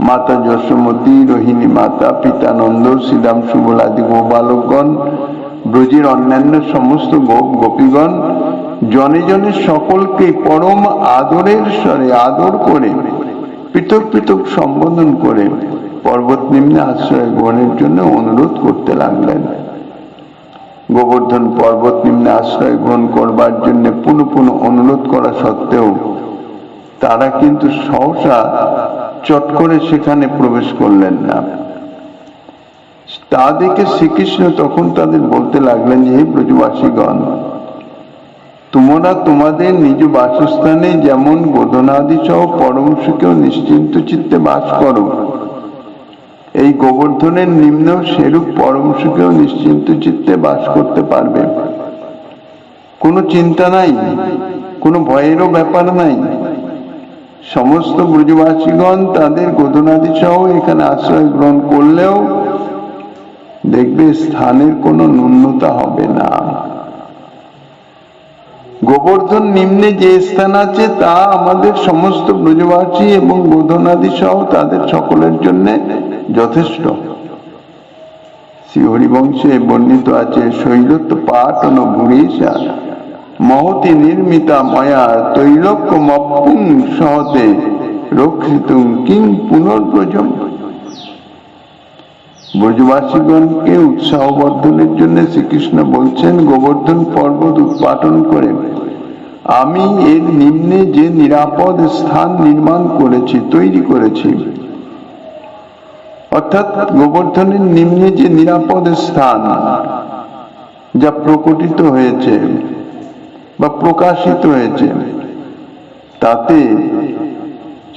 মাতা যশোমতী, রোহিণী মাতা, পিতা নন্দ, শ্রীরাম, সুবলাদি গোবালকগণ, ব্রজের অন্যান্য সমস্ত গোপ গোপীগণ জনে জনে সকলকে পরম আদরের স্বরে আদর করে পৃথক পৃথক সম্বোধন করে পর্বত নিম্নে আশ্রয় গ্রহণের জন্য অনুরোধ করতে লাগলেন। গোবর্ধন পর্বত নিম্নে আশ্রয় গ্রহণ করবার জন্য পুনঃ পুনঃ অনুরোধ করা সত্ত্বেও তারা কিন্তু সহসা চট করে সেখানে প্রবেশ করলেন না। তা দেখে শ্রীকৃষ্ণ তখন তাদের বলতে লাগলেন যে, হে ব্রজবাসীগণ, তোমরা তোমাদের নিজ বাসস্থানে যেমন গোধনাদি সহ পরম সুখেও নিশ্চিন্ত চিত্তে বাস করো, এই গোবর্ধনের নিম্নেও সেরূপ পরম সুখেও নিশ্চিন্ত চিত্তে বাস করতে পারবে। কোনো চিন্তা নাই, কোনো ভয়েরও ব্যাপার নাই। সমস্ত ব্রজবাসীগণ তাদের গোধনাদি সহ এখানে আশ্রয় গ্রহণ করলেও দেখবে স্থানের কোনো ন্যূনতা হবে না। গোবর্ধন নিম্নে যে স্থান আছে তা আমাদের সমস্ত ব্রজবাসী এবং গোধনাদি সহ তাদের সকলের জন্য যথেষ্ট। শ্রী হরিবংশে বর্ণিত আছে, শৈলত্ব পাটন ভুরিষা মহতি নির্মিতা ময়া তৈলক্যমপুং সহতে রক্ষিতুং কিং পুনর্ব্রজম। ব্রজবাসীগণকে উৎসাহবর্ধনের জন্য শ্রীকৃষ্ণ বলছেন, গোবর্ধন পর্বত উৎপাটন করে আমি এর নিম্নে যে নিরাপদ স্থান নির্মাণ করেছি, তৈরি করেছি, অর্থাৎ গোবর্ধনের নিম্নে যে নিরাপদ স্থান যা প্রকটিত হয়েছে বা প্রকাশিত হয়েছে, তাতে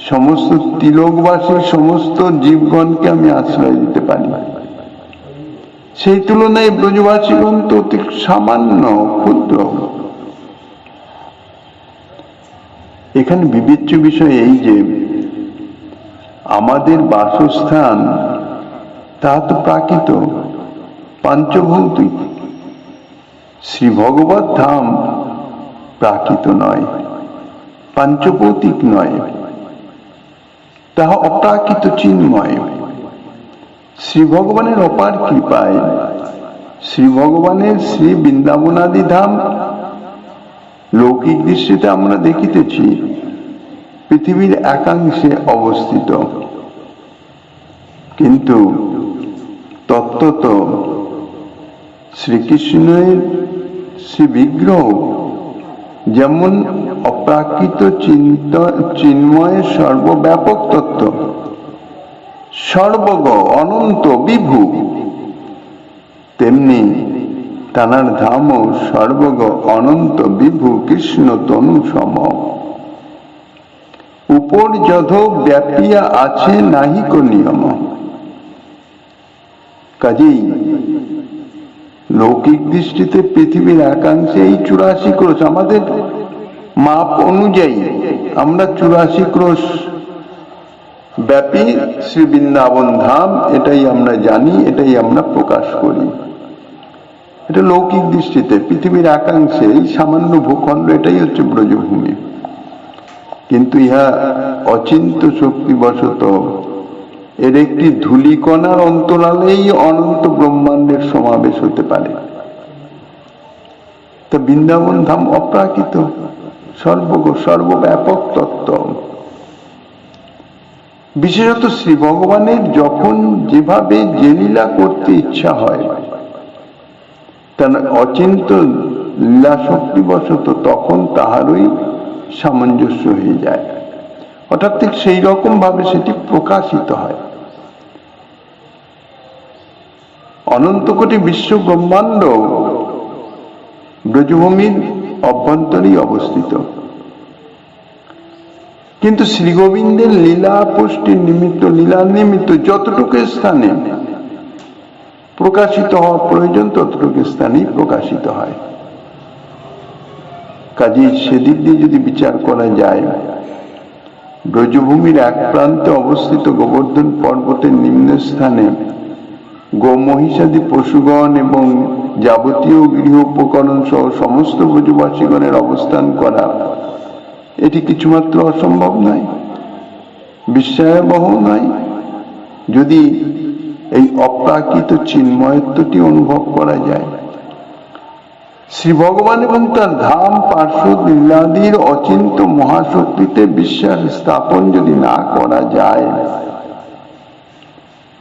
সমস্ত তিলকবাসীর সমস্ত জীবগণকে আমি আশ্রয় দিতে পারি। সেই তুলনায় ব্রজবাসীগণ তো অতি সামান্য, ক্ষুদ্র। এখানে বিবেচ্য বিষয় এই যে আমাদের বাসস্থান তা তো প্রাকৃত, পাঞ্চভৌতিক। শ্রী ভগবত ধাম প্রাকৃত নয়, পাঞ্চভৌতিক নয়, তাহা অপ্রাকৃত চিন্ময়। শ্রী ভগবানের অপার কৃপায় শ্রী ভগবানের শ্রী বৃন্দাবনাদি ধাম লৌকিক দৃষ্টিতে আমরা দেখিতেছি পৃথিবীর একাংশে অবস্থিত, কিন্তু তত্ত্বত শ্রীকৃষ্ণের শ্রী বিগ্রহ যেমন অপ্রাকৃত চিন্ময়ের সর্বব্যাপক তত্ত্ব, সর্বগ অনন্ত বিভু, তেমনি তানার ধামও সর্বগ অনন্ত বিভু কৃষ্ণ তনু সম। উপর যথ ব্যাপিয়া আছে নাহিক নিয়ম। কাজেই লৌকিক দৃষ্টিতে পৃথিবীর একাংশে এই 84 ক্রোশ, আমাদের মাপ অনুযায়ী আমরা 84 ক্রোশ ব্যাপী শ্রী বৃন্দাবন ধাম, এটাই আমরা জানি, এটাই আমরা প্রকাশ করি। এটা লৌকিক দৃষ্টিতে পৃথিবীর একাংশে এই সামান্য ভূখণ্ড, এটাই হচ্ছে ব্রজভূমি। কিন্তু ইহা অচিন্ত শক্তিবশত এর একটি ধূলিকণার অন্তরালেই অনন্ত ব্রহ্মাণ্ডের সমাবেশ হতে পারে। তা বৃন্দাবন ধাম অপ্রাকৃত, সর্বব্যাপক তত্ত্ব। বিশেষত শ্রী ভগবানের যখন যেভাবে যে লীলা করতে ইচ্ছা হয়, তার অচিন্ত লীলা শক্তিবশত তখন তাহারই সামঞ্জস্য হয়ে যায়, অর্থাৎ ঠিক সেই রকম ভাবে সেটি প্রকাশিত হয়। অনন্ত কোটি বিশ্ব ব্রহ্মাণ্ড ব্রজভূমির অভ্যন্তরেই অবস্থিত, কিন্তু শ্রী গোবিন্দের লীলা পুষ্টির নিমিত্ত, লীলার নিমিত্ত যতটুকু স্থানে প্রকাশিত হওয়া প্রয়োজন ততটুকু স্থানেই প্রকাশিত হয়। কাজেই সেদিক দিয়ে যদি বিচার করা যায়, ব্রজভূমির এক প্রান্তে অবস্থিত গোবর্ধন পর্বতের নিম্ন স্থানে গোমহিষাদি পশুগণ এবং যাবতীয় গৃহ উপকরণ সহ সমস্ত ব্রজবাসীগণের অবস্থান করা, এটি কিছুমাত্র অসম্ভব নয়, বিস্ময়াবহ নয়, যদি এই অপ্রাকৃত চিন্ময়ত্বটি অনুভব করা যায়। শ্রী ভগবান এবং তার ধাম পার্শ্বদ লীলাদির অচিন্ত মহাশক্তিতে বিশ্বাস স্থাপন যদি না করা যায়,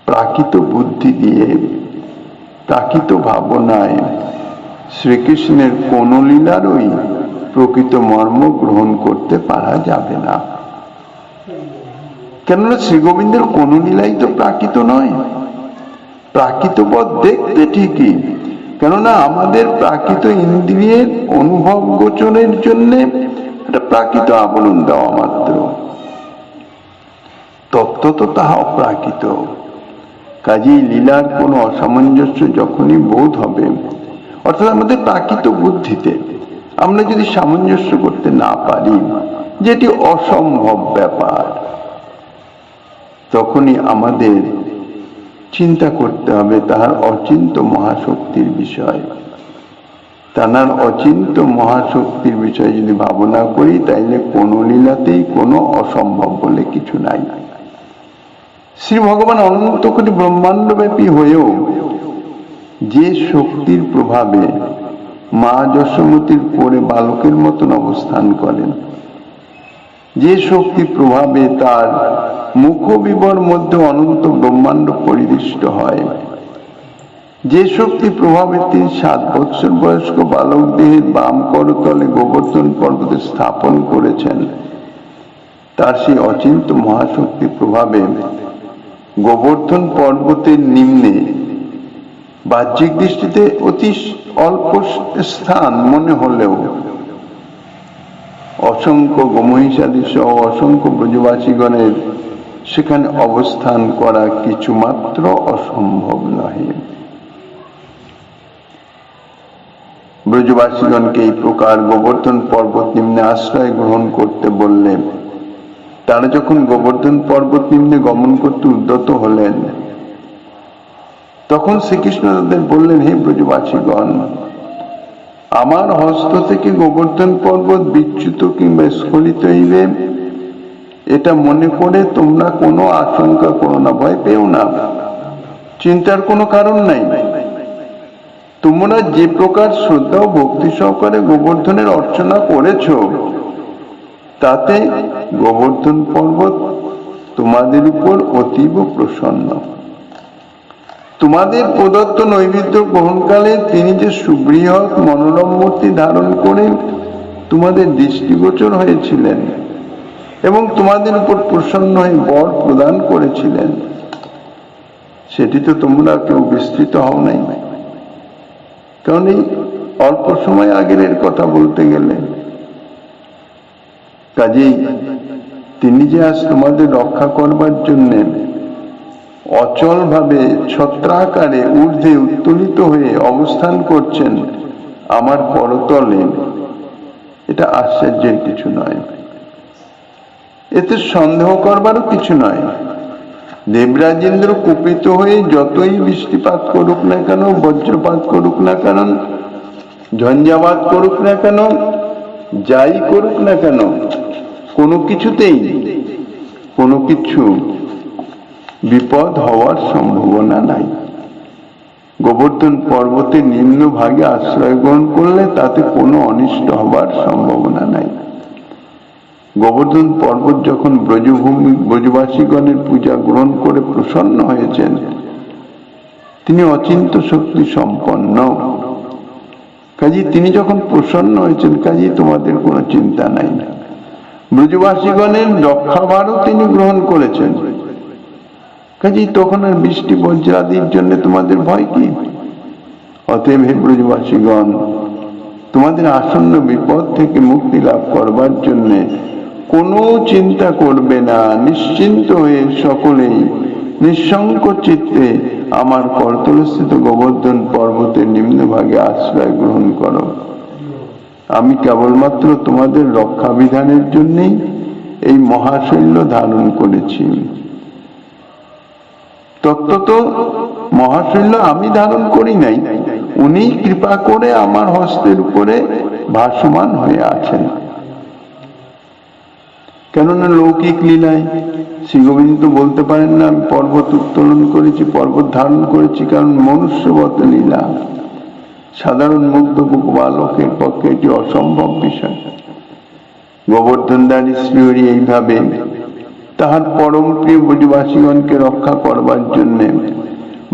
প্রাকৃত বুদ্ধি দিয়ে, প্রাকৃত ভাবনায় শ্রীকৃষ্ণের কোন লীলারই প্রকৃত মর্ম গ্রহণ করতে পারা যাবে না। কেননা শ্রী গোবিন্দের কোন লীলাই তো প্রাকৃত নয়। প্রাকৃত পথ দেখতে ঠিকই, কেননা আমাদের প্রাকৃত ইন্দ্রিয়ের অনুভব গোচরের জন্য একটা প্রাকৃত আবরণ দেওয়া মাত্র, তত্ত্ব তো তাহা অপ্রাকৃত। কাজেই লীলার কোনো অসামঞ্জস্য যখনই বোধ হবে, অর্থাৎ আমাদের প্রাকৃত বুদ্ধিতে আমরা যদি সামঞ্জস্য করতে না পারি, যেটি অসম্ভব ব্যাপার, তখনই আমাদের চিন্তা করতে হবে তাহার অচিন্ত মহাশক্তির বিষয়। তার অচিন্ত মহাশক্তির বিষয়ে যদি ভাবনা করি, তাইলে কোনো লীলাতেই কোনো অসম্ভব বলে কিছু নাই। শ্রী ভগবান অনন্ত কোটি ব্রহ্মাণ্ডব্যাপী হয়েও যে শক্তির প্রভাবে মা যশোমতীর কোলে বালকের মতন অবস্থান করেন, যে শক্তির প্রভাবে তার মুখবিবর মধ্যে অনন্ত ব্রহ্মাণ্ড পরিদৃষ্ট হয়, যে শক্তি প্রভাবে তিনি 7 বৎসর বয়স্ক বালক দেহের বাম করতলে গোবর্ধন পর্বতে স্থাপন করেছেন, তার সেই অচিন্ত মহাশক্তির প্রভাবে গোবর্ধন পর্বতের নিম্নে বাহ্যিক দৃষ্টিতে অতি অল্প স্থান মনে হলেও অসংখ্য গোমহিষাদি সহ অসংখ্য ব্রজবাসীগণের সেখানে অবস্থান করা কিছুমাত্র অসম্ভব নহে। ব্রজবাসীগণকে এই প্রকার গোবর্ধন পর্বত নিম্নে আশ্রয় গ্রহণ করতে বললেন। তারা যখন গোবর্ধন পর্বত নিম্নে গমন করতে উদ্যত হলেন, তখন শ্রীকৃষ্ণ তাদের বললেন, হে ব্রজবাসীগণ, আমার হস্ত থেকে গোবর্ধন পর্বত বিচ্যুত কিংবা স্খলিত হইবে এটা মনে করে তোমরা কোনো আশঙ্কা করো না, ভয় পেও না, চিন্তার কোনো কারণ নাই। তোমরা যে প্রকার শ্রদ্ধা ও ভক্তি সহকারে গোবর্ধনের অর্চনা করেছ, তাতে গোবর্ধন পর্বত তোমাদের উপর অতীব প্রসন্ন। তোমাদের প্রদত্ত নৈবেদ্য গ্রহণকালে তিনি যে সুবৃহৎ মনোরম মূর্তি ধারণ করে তোমাদের দৃষ্টিগোচর হয়েছিলেন এবং তোমাদের উপর প্রসন্ন হয়ে বর প্রদান করেছিলেন, সেটি তো তোমরা কেউ বিস্তৃত হও নাই। কারণ এই অল্প সময় আগের এর কথা বলতে গেলে, কাজেই তিনি যে আজ তোমাদের রক্ষা করবার জন্য অচল ভাবে ছত্রাকারে ঊর্ধ্বে উত্তোলিত হয়ে অবস্থান করছেন আমার পরতলে, এটা আশ্চর্যের কিছু নয়, এতে সন্দেহ করবারও কিছু নয়। দেবরাজেন্দ্র কুপিত হয়ে যতই বৃষ্টিপাত করুক না কেন, বজ্রপাত করুক না কেন, ঝঞ্ঝাবাত করুক না কেন, যাই করুক না কেন, কোনো কিছুতেই কোনো কিছু বিপদ হওয়ার সম্ভাবনা নাই। গোবর্ধন পর্বতের নিম্ন ভাগে আশ্রয় গ্রহণ করলে তাতে কোনো অনিষ্ট হবার সম্ভাবনা নাই। গোবর্ধন পর্বত যখন ব্রজবাসীগণের পূজা গ্রহণ করে প্রসন্ন হয়েছেন, তিনি অচিন্ত শক্তি সম্পন্ন। কাজী তিনি যখন প্রসন্ন হয়েছেন, কাজী তোমাদের কোনো চিন্তা নাই। ব্রজবাসীগণের রক্ষাভারও তিনি গ্রহণ করেছেন, কাজী তখন আর বৃষ্টি বজ্রাদির জন্য তোমাদের ভয় কি? অতএব হে ব্রজবাসীগণ, তোমাদের আসন্ন বিপদ থেকে মুক্তি লাভ করবার জন্য কোনো চিন্তা করবে না, নিশ্চিন্ত হয়ে সকলেই নিঃসংক চিত্তে আমার করতলস্থিত গোবর্ধন পর্বতের নিম্নভাগে আশ্রয় গ্রহণ করো। আমি কেবলমাত্র তোমাদের রক্ষা বিধানের জন্যই এই মহাশৈল্য ধারণ করেছি। তত্ত্বত মহাশৈল্য আমি ধারণ করি নাই, উনি কৃপা করে আমার হস্তের উপরে ভাসমান হয়ে আছেন। কেননা লৌকিক লীলায় শ্রী গোবিন্দ বলতে পারেন না আমি পর্বত উত্তোলন করেছি, পর্বত ধারণ করেছি, কারণ মনুষ্যবত লীলা। সাধারণ মুগ্ধ বালকের পক্ষে এটি অসম্ভব বিষয়। গোবর্ধনধারী শ্রীহরি এইভাবে তাহার পরম প্রিয় ব্রজবাসীগণকে রক্ষা করবার জন্য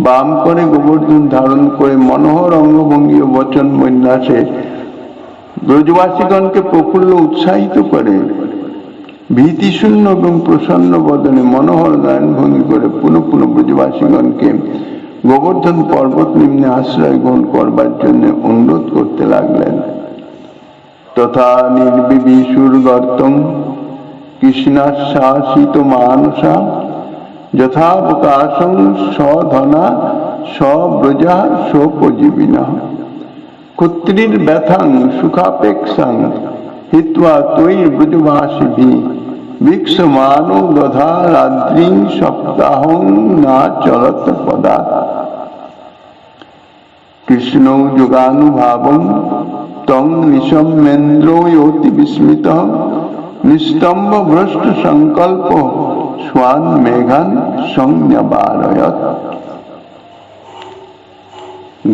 বাম করে গোবর্ধন ধারণ করে মনোহর অঙ্গভঙ্গি ও বচন বন্যাসে ব্রজবাসীগণকে প্রফুল্ল উৎসাহিত করে ভীতিশূন্য এবং প্রসন্ন বদনে মনোহর গান ভঙ্গি করে পুনঃ পুনঃ ব্রজবাসীগণকে গোবর্ধন পর্বত নিম্নে আশ্রয় গ্রহণ করবার জন্য অনুরোধ করতে লাগলেন। তথা নির্বিবিসুর গর্তম কৃষ্ণাশ্বাসিত মানসা যথাবকাশং স্বধনা স্বব্রজা স্বোপজীবিনা কুত্রীর ব্যথাং সুখাপেক্ষাং হিত্বা তৈ ব্রজবাসিভি বিক্ষমানো দধা রাত্রিং সপ্তাহং না চলত পদা কৃষ্ণ যোগানুভাবং তং নিশম্যেন্দ্রয়োতি বিস্মিত নিস্তম্ভ ভ্রষ্ট সংকল্প স্বান মেঘান সংজ্ঞাবারয়ত।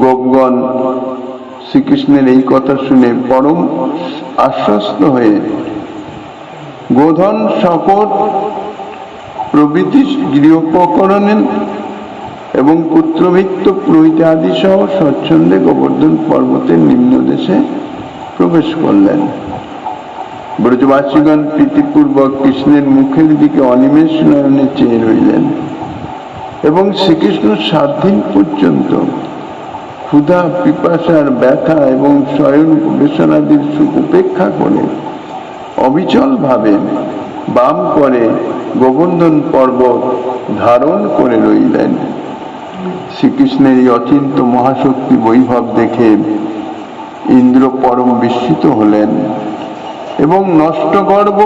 গোপগণ শ্রীকৃষ্ণের এই কথা শুনে পরম আশ্বস্ত হয়ে গোধন শকট প্রভৃতি গৃহোপকরণের এবং পুত্রভিত্ত প্রভৃতি আদি সহ স্বচ্ছন্দে গোবর্ধন পর্বতের নিম্নদেশে প্রবেশ করলেন। ব্রজবাসীগণ প্রীতিপূর্বক কৃষ্ণের মুখের দিকে অনিমেষ নয়নে চেয়ে রইলেন এবং শ্রীকৃষ্ণ 7 দিন পর্যন্ত ক্ষুধা, পিপাসার ব্যথা এবং শয়ন বেসনাদির সুখ উপেক্ষা করে অবিচল ভাবে বাম করে গোবর্ধন পর্বত ধারণ করে রইলেন। শ্রীকৃষ্ণের এই অচিন্ত মহাশক্তি বৈভব দেখে ইন্দ্র পরম বিস্মিত হলেন এবং নষ্ট গর্ব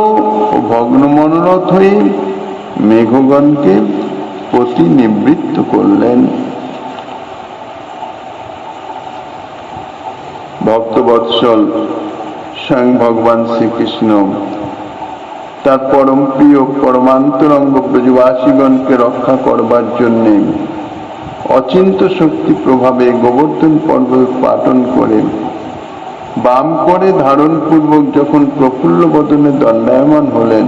ও ভগ্ন মনোরথ হয়ে মেঘগণকে প্রতিনিবৃত্ত করলেন। ভক্তবৎসল স্বয়ং ভগবান শ্রীকৃষ্ণ তার পরম প্রিয় পরমান্তরঙ্গ ব্রজবাসীগণকে রক্ষা করবার জন্য অচিন্ত শক্তি প্রভাবে গোবর্ধন পর্বত পাটন করে বাম করে ধারণ পূর্বক যখন প্রফুল্ল বদনে দণ্ডায়মান হলেন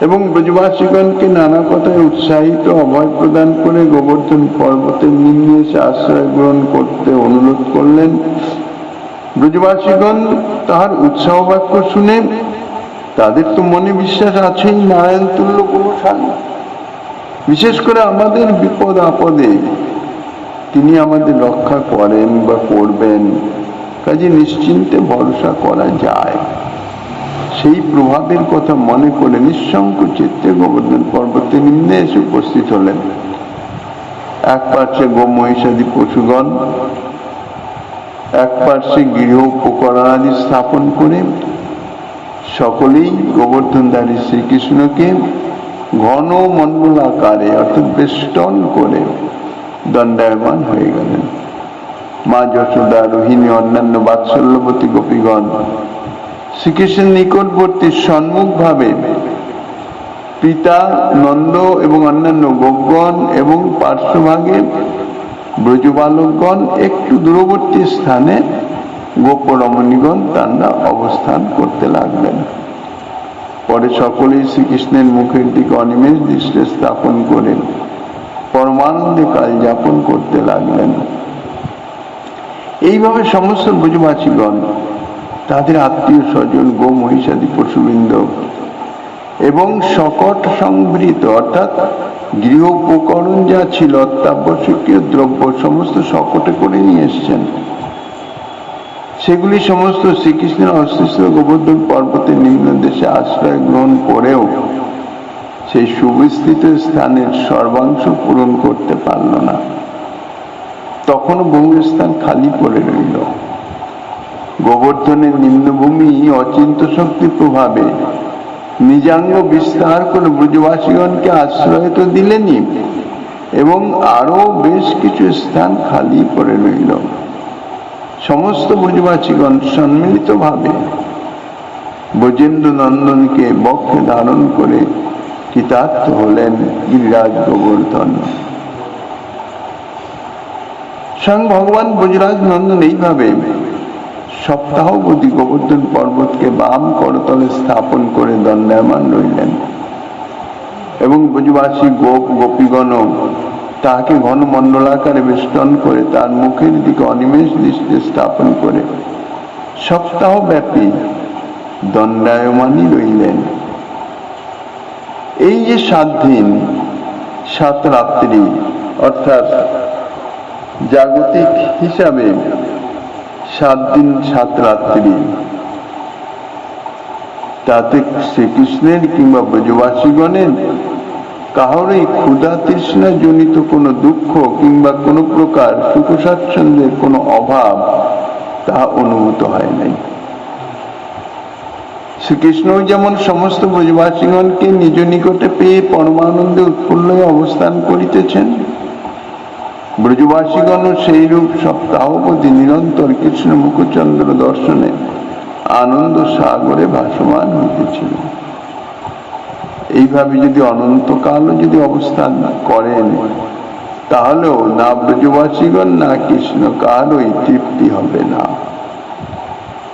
এবং ব্রজবাসীগণকে নানা কথায় উৎসাহিত অভয় প্রদান করে গোবর্ধন পর্বতের নিম্নে এসে আশ্রয় গ্রহণ করতে অনুরোধ করলেন, ব্রজবাসীগণ তাহার উৎসাহ বাক্য শুনে তাদের তো মনে বিশ্বাস আছেই নারায়ণ তুল্য গোসাই, বিশেষ করে আমাদের বিপদ আপদে তিনি আমাদের রক্ষা করেন বা করবেন, কাজে নিশ্চিন্তে ভরসা করা যায়। সেই প্রভাবের কথা মনে করে নিঃসংক চিত্তে গোবর্ধন পর্বতের নিম্নে এসে উপস্থিত হলেন। এক পার্শ্বে গো মহিষাদি পশুগণ, এক পার্শ্বে গৃহ উপকরণাদি স্থাপন করে সকলেই গোবর্ধনধারী শ্রীকৃষ্ণকে ঘন মণ্ডলাকারে অর্থাৎ বেষ্টন করে দণ্ডায়মান হয়ে গেলেন। মা যশোদা, রোহিণী, অন্যান্য বাৎসল্যবতী গোপীগণ শ্রীকৃষ্ণের নিকটবর্তী সম্মুখ ভাবে পিতা নন্দ এবং অন্যান্য গোপগণ এবং পার্শ্বভাগে ব্রজবালকগণ একটু দূরবর্তী স্থানে গোপরমণীগণ তারা অবস্থান করতে লাগলেন। পরে সকলেই শ্রীকৃষ্ণের মুখের দিকে অনিমেষ দৃষ্টি স্থাপন করে পরমানন্দে কাল যাপন করতে লাগলেন। এইভাবে সমস্ত ব্রজবাসীগণ তাদের আত্মীয় স্বজন, গো মহিষাদি পশুবৃন্দ এবং শকট সংবৃত অর্থাৎ গৃহ উপকরণ যা ছিল, অত্যাবশ্যকীয় দ্রব্য সমস্ত শকটে করে নিয়ে এসছেন। সেগুলি সমস্ত শ্রীকৃষ্ণের অস্তিত্ব গোবর্ধন পর্বতের নিম্ন দেশে আশ্রয় গ্রহণ করেও সেই সুবিস্তৃত স্থানের সর্বাংশ পূরণ করতে পারল না। তখন বহু স্থান খালি পড়ে রইল। গোবর্ধনের নিম্নভূমি অচিন্ত শক্তি প্রভাবে নিজাঙ্গ বিস্তার করে ব্রজবাসীগণকে আশ্রয় তো দিলেনি, এবং আরো বেশ কিছু স্থান খালি পড়ে রইল। সমস্ত ব্রজবাসীগণ সম্মিলিত ভাবে ব্রজেন্দ্র নন্দনকে বক্ষে ধারণ করে কৃতার্থ হলেন গিরিরাজ গোবর্ধন। স্বয়ং ভগবান ব্রজরাজ নন্দন এইভাবে সপ্তাহবধি গোবর্ধন পর্বতকে বাম করতলে স্থাপন করে দণ্ডায়মান রইলেন, এবং ব্রজবাসী গোপ গোপীগণ তাহাকে ঘন মণ্ডলাকারে বেষ্টন করে তার মুখের দিকে অনিমেষ দৃষ্টি স্থাপন করে সপ্তাহব্যাপী দণ্ডায়মানই রইলেন। এই যে 7 দিন 7 রাত্রি অর্থাৎ জাগতিক হিসাবে 7 দিন 7 রাত্রি, তাতে শ্রীকৃষ্ণের কিংবা ব্রজবাসীগণের কাহারই ক্ষুধা তৃষ্ণা জনিত কোনো দুঃখ কিংবা কোনো প্রকার সুখ স্বাচ্ছন্দ্যের কোনো অভাব তাহা অনুভূত হয় নাই। শ্রীকৃষ্ণ যেমন সমস্ত ব্রজবাসীগণকে নিজ নিকটে পেয়ে পরমানন্দে উৎফুল্ল হয়ে অবস্থান করিতেছেন, ব্রজবাসীগণ সেই রূপ সপ্তাহবধি নিরন্তর কৃষ্ণ মুখচন্দ্র দর্শনে আনন্দ সাগরে ভাসমান হইতেছিল। এইভাবে যদি অনন্তকালও যদি অবস্থান করেন, তাহলেও না ব্রজবাসীগণ না কৃষ্ণ কারোই তৃপ্তি হবে না।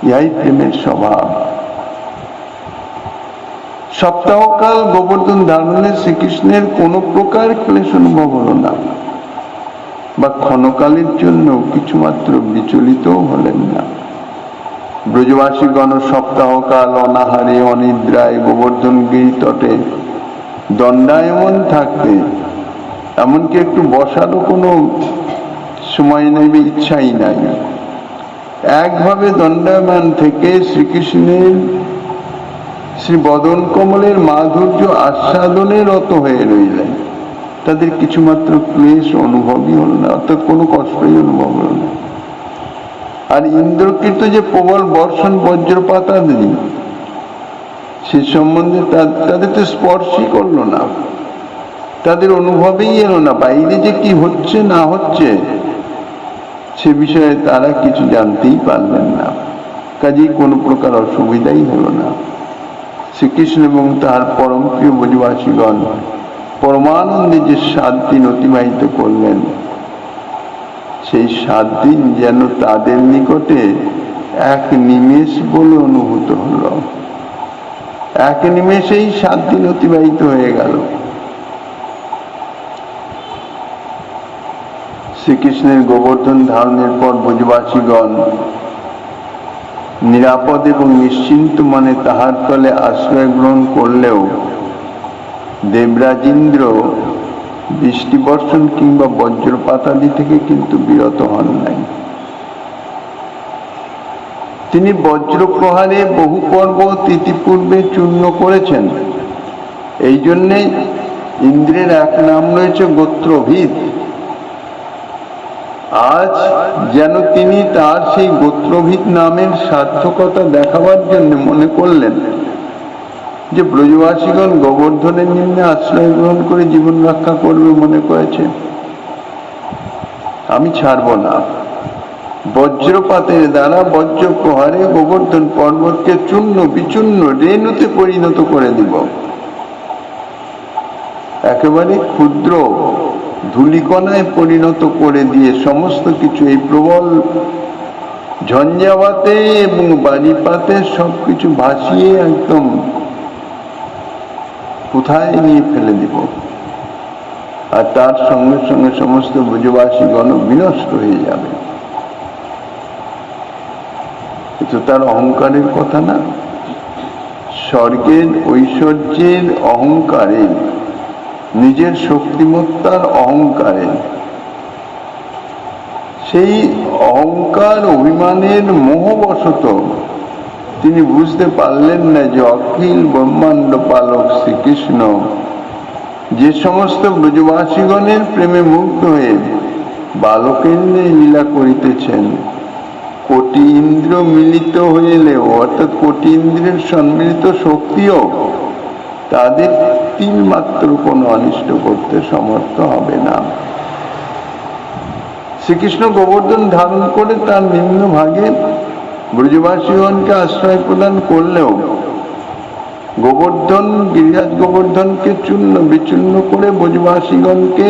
ইহাই প্রেমের স্বভাব। সপ্তাহকাল গোবর্ধন ধারণে শ্রীকৃষ্ণের কোন প্রকার ক্লেশ অনুভব হল না, বা ক্ষণকালের জন্য কিছুমাত্র বিচলিত হলেন না। ব্রজবাসীগণ সপ্তাহকাল অনাহারে অনিদ্রায় গোবর্ধন গিরি তটে দণ্ডায়মান থাকতে, এমনকি একটু বসারও কোনো সময় নেই, ইচ্ছাই নাই, একভাবে দণ্ডায়মান থেকে শ্রীকৃষ্ণের শ্রী বদন কমলের মাধুর্য আস্বাদনে রত হয়ে রইলেন। তাদের কিছুমাত্র ক্লেশ অনুভবই হল না, অর্থাৎ কোনো কষ্টই অনুভব হল না। আর ইন্দ্রকৃত যে প্রবল বর্ষণ বজ্রপাত আদি, সে সম্বন্ধে তাদের তো স্পর্শই করলো না, তাদের অনুভবেই এলো না। বাইরে যে কি হচ্ছে না হচ্ছে সে বিষয়ে তারা কিছু জানতেই পারলেন না, কাজেই কোনো প্রকার অসুবিধাই হলো না। শ্রীকৃষ্ণ এবং তার পরম প্রিয় ব্রজবাসীগণ পরমানন্দে যে 7 দিন অতিবাহিত করলেন, সেই 7 দিন যেন তাদের নিকটে এক নিমেষ বলে অনুভূত হল। এক নিমেষেই 7 দিন অতিবাহিত হয়ে গেল। শ্রীকৃষ্ণের গোবর্ধন ধারণের পর ব্রজবাসীগণ নিরাপদ এবং নিশ্চিন্ত মনে তাহার তলে আশ্রয় গ্রহণ করলেও দেবরাজেন্দ্র বৃষ্টি বর্ষণ কিংবা বজ্রপাতাদি থেকে কিন্তু বিরত হন নাই। তিনি বজ্রপ্রহারে বহু পর্বত ইতিপূর্বে চূর্ণ করেছেন। এই জন্যে ইন্দ্রের এক নাম রয়েছে গোত্রভিদ। আজ যেন তিনি তার সেই গোত্রভিদ নামের সার্থকতা দেখাবার জন্য মনে করলেন যে ব্রজবাসীগণ গোবর্ধনের নিম্নে আশ্রয় গ্রহণ করে জীবন রক্ষা করবে মনে করেছে। আমি ছাড়ব না। বজ্রপাতের দ্বারা বজ্র প্রহারে গোবর্ধন পর্বতকে চূর্ণ বিচূর্ণ রেণুতে পরিণত করে দিব। একেবারে ক্ষুদ্র ধূলিকণায় পরিণত করে দিয়ে সমস্ত কিছু এই প্রবল ঝঞ্ঝাবাতে এবং বাড়িপাতে সবকিছু ভাসিয়ে একদম কোথায় নিয়ে ফেলে দিব। আর তার সঙ্গে সঙ্গে সমস্ত ব্রজবাসীগণ বিনষ্ট হয়ে যাবে। কিন্তু তার অহংকারের কথা না, স্বর্গের ঐশ্বর্যের অহংকারে, নিজের শক্তিমত্তার অহংকারে, সেই অহংকার অভিমানের মোহবশত তিনি বুঝতে পারলেন না যে অখিল ব্রহ্মাণ্ড পালক শ্রীকৃষ্ণ যে সমস্ত ব্রজবাসীগণের প্রেমে মুগ্ধ হয়ে বালকের ন্যায় লীলা করিতেছেন, কোটি ইন্দ্র মিলিত হইলেও অর্থাৎ কোটি ইন্দ্রের সম্মিলিত শক্তিও তাদের তিল মাত্র কোনো অনিষ্ট করতে সমর্থ হবে না। শ্রীকৃষ্ণ গোবর্ধন ধারণ করে তার নিম্ন ভাগে ব্রজবাসীগণকে আশ্রয় প্রদান করলেও গোবর্ধন গিরিরাজ গোবর্ধনকে চূর্ণ বিচূর্ণ করে ব্রজবাসীগণকে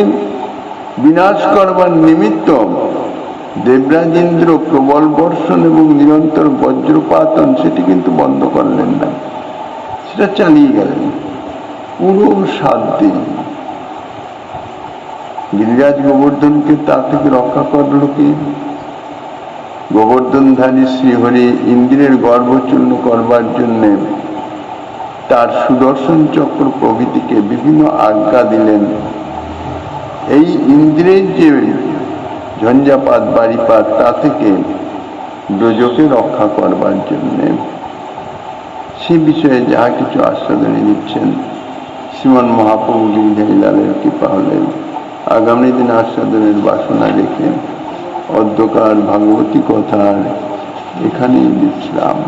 বিনাশ করবার নিমিত্ত দেবরাজ ইন্দ্র প্রবল বর্ষণ এবং নিরন্তর বজ্রপাতন সেটি কিন্তু বন্ধ করলেন না, সেটা চালিয়ে গেলেন পুরো 7 দিন। গিরিরাজ গোবর্ধনকে তা থেকে রক্ষা করল কি? গোবর্ধনধারী শ্রীহরি ইন্দ্রের গর্ভচূর্ণ করবার জন্য তার সুদর্শন চক্র প্রভৃতিকে বিভিন্ন আজ্ঞা দিলেন। এই ইন্দ্রের যে ঝঞ্ঝাপাত বাড়িপাত তা থেকে ব্রজকে রক্ষা করবার জন্য সে বিষয়ে যাহা কিছু আস্বাদনে দিচ্ছেন শ্রীমন মহাপ্রভু গিরিধারী লালের কৃপা হলেন। আগামী দিন আস্বাদনের বাসনা রেখে অদ্যকার ভাগবতী কথার এখানেই বিশ্রাম।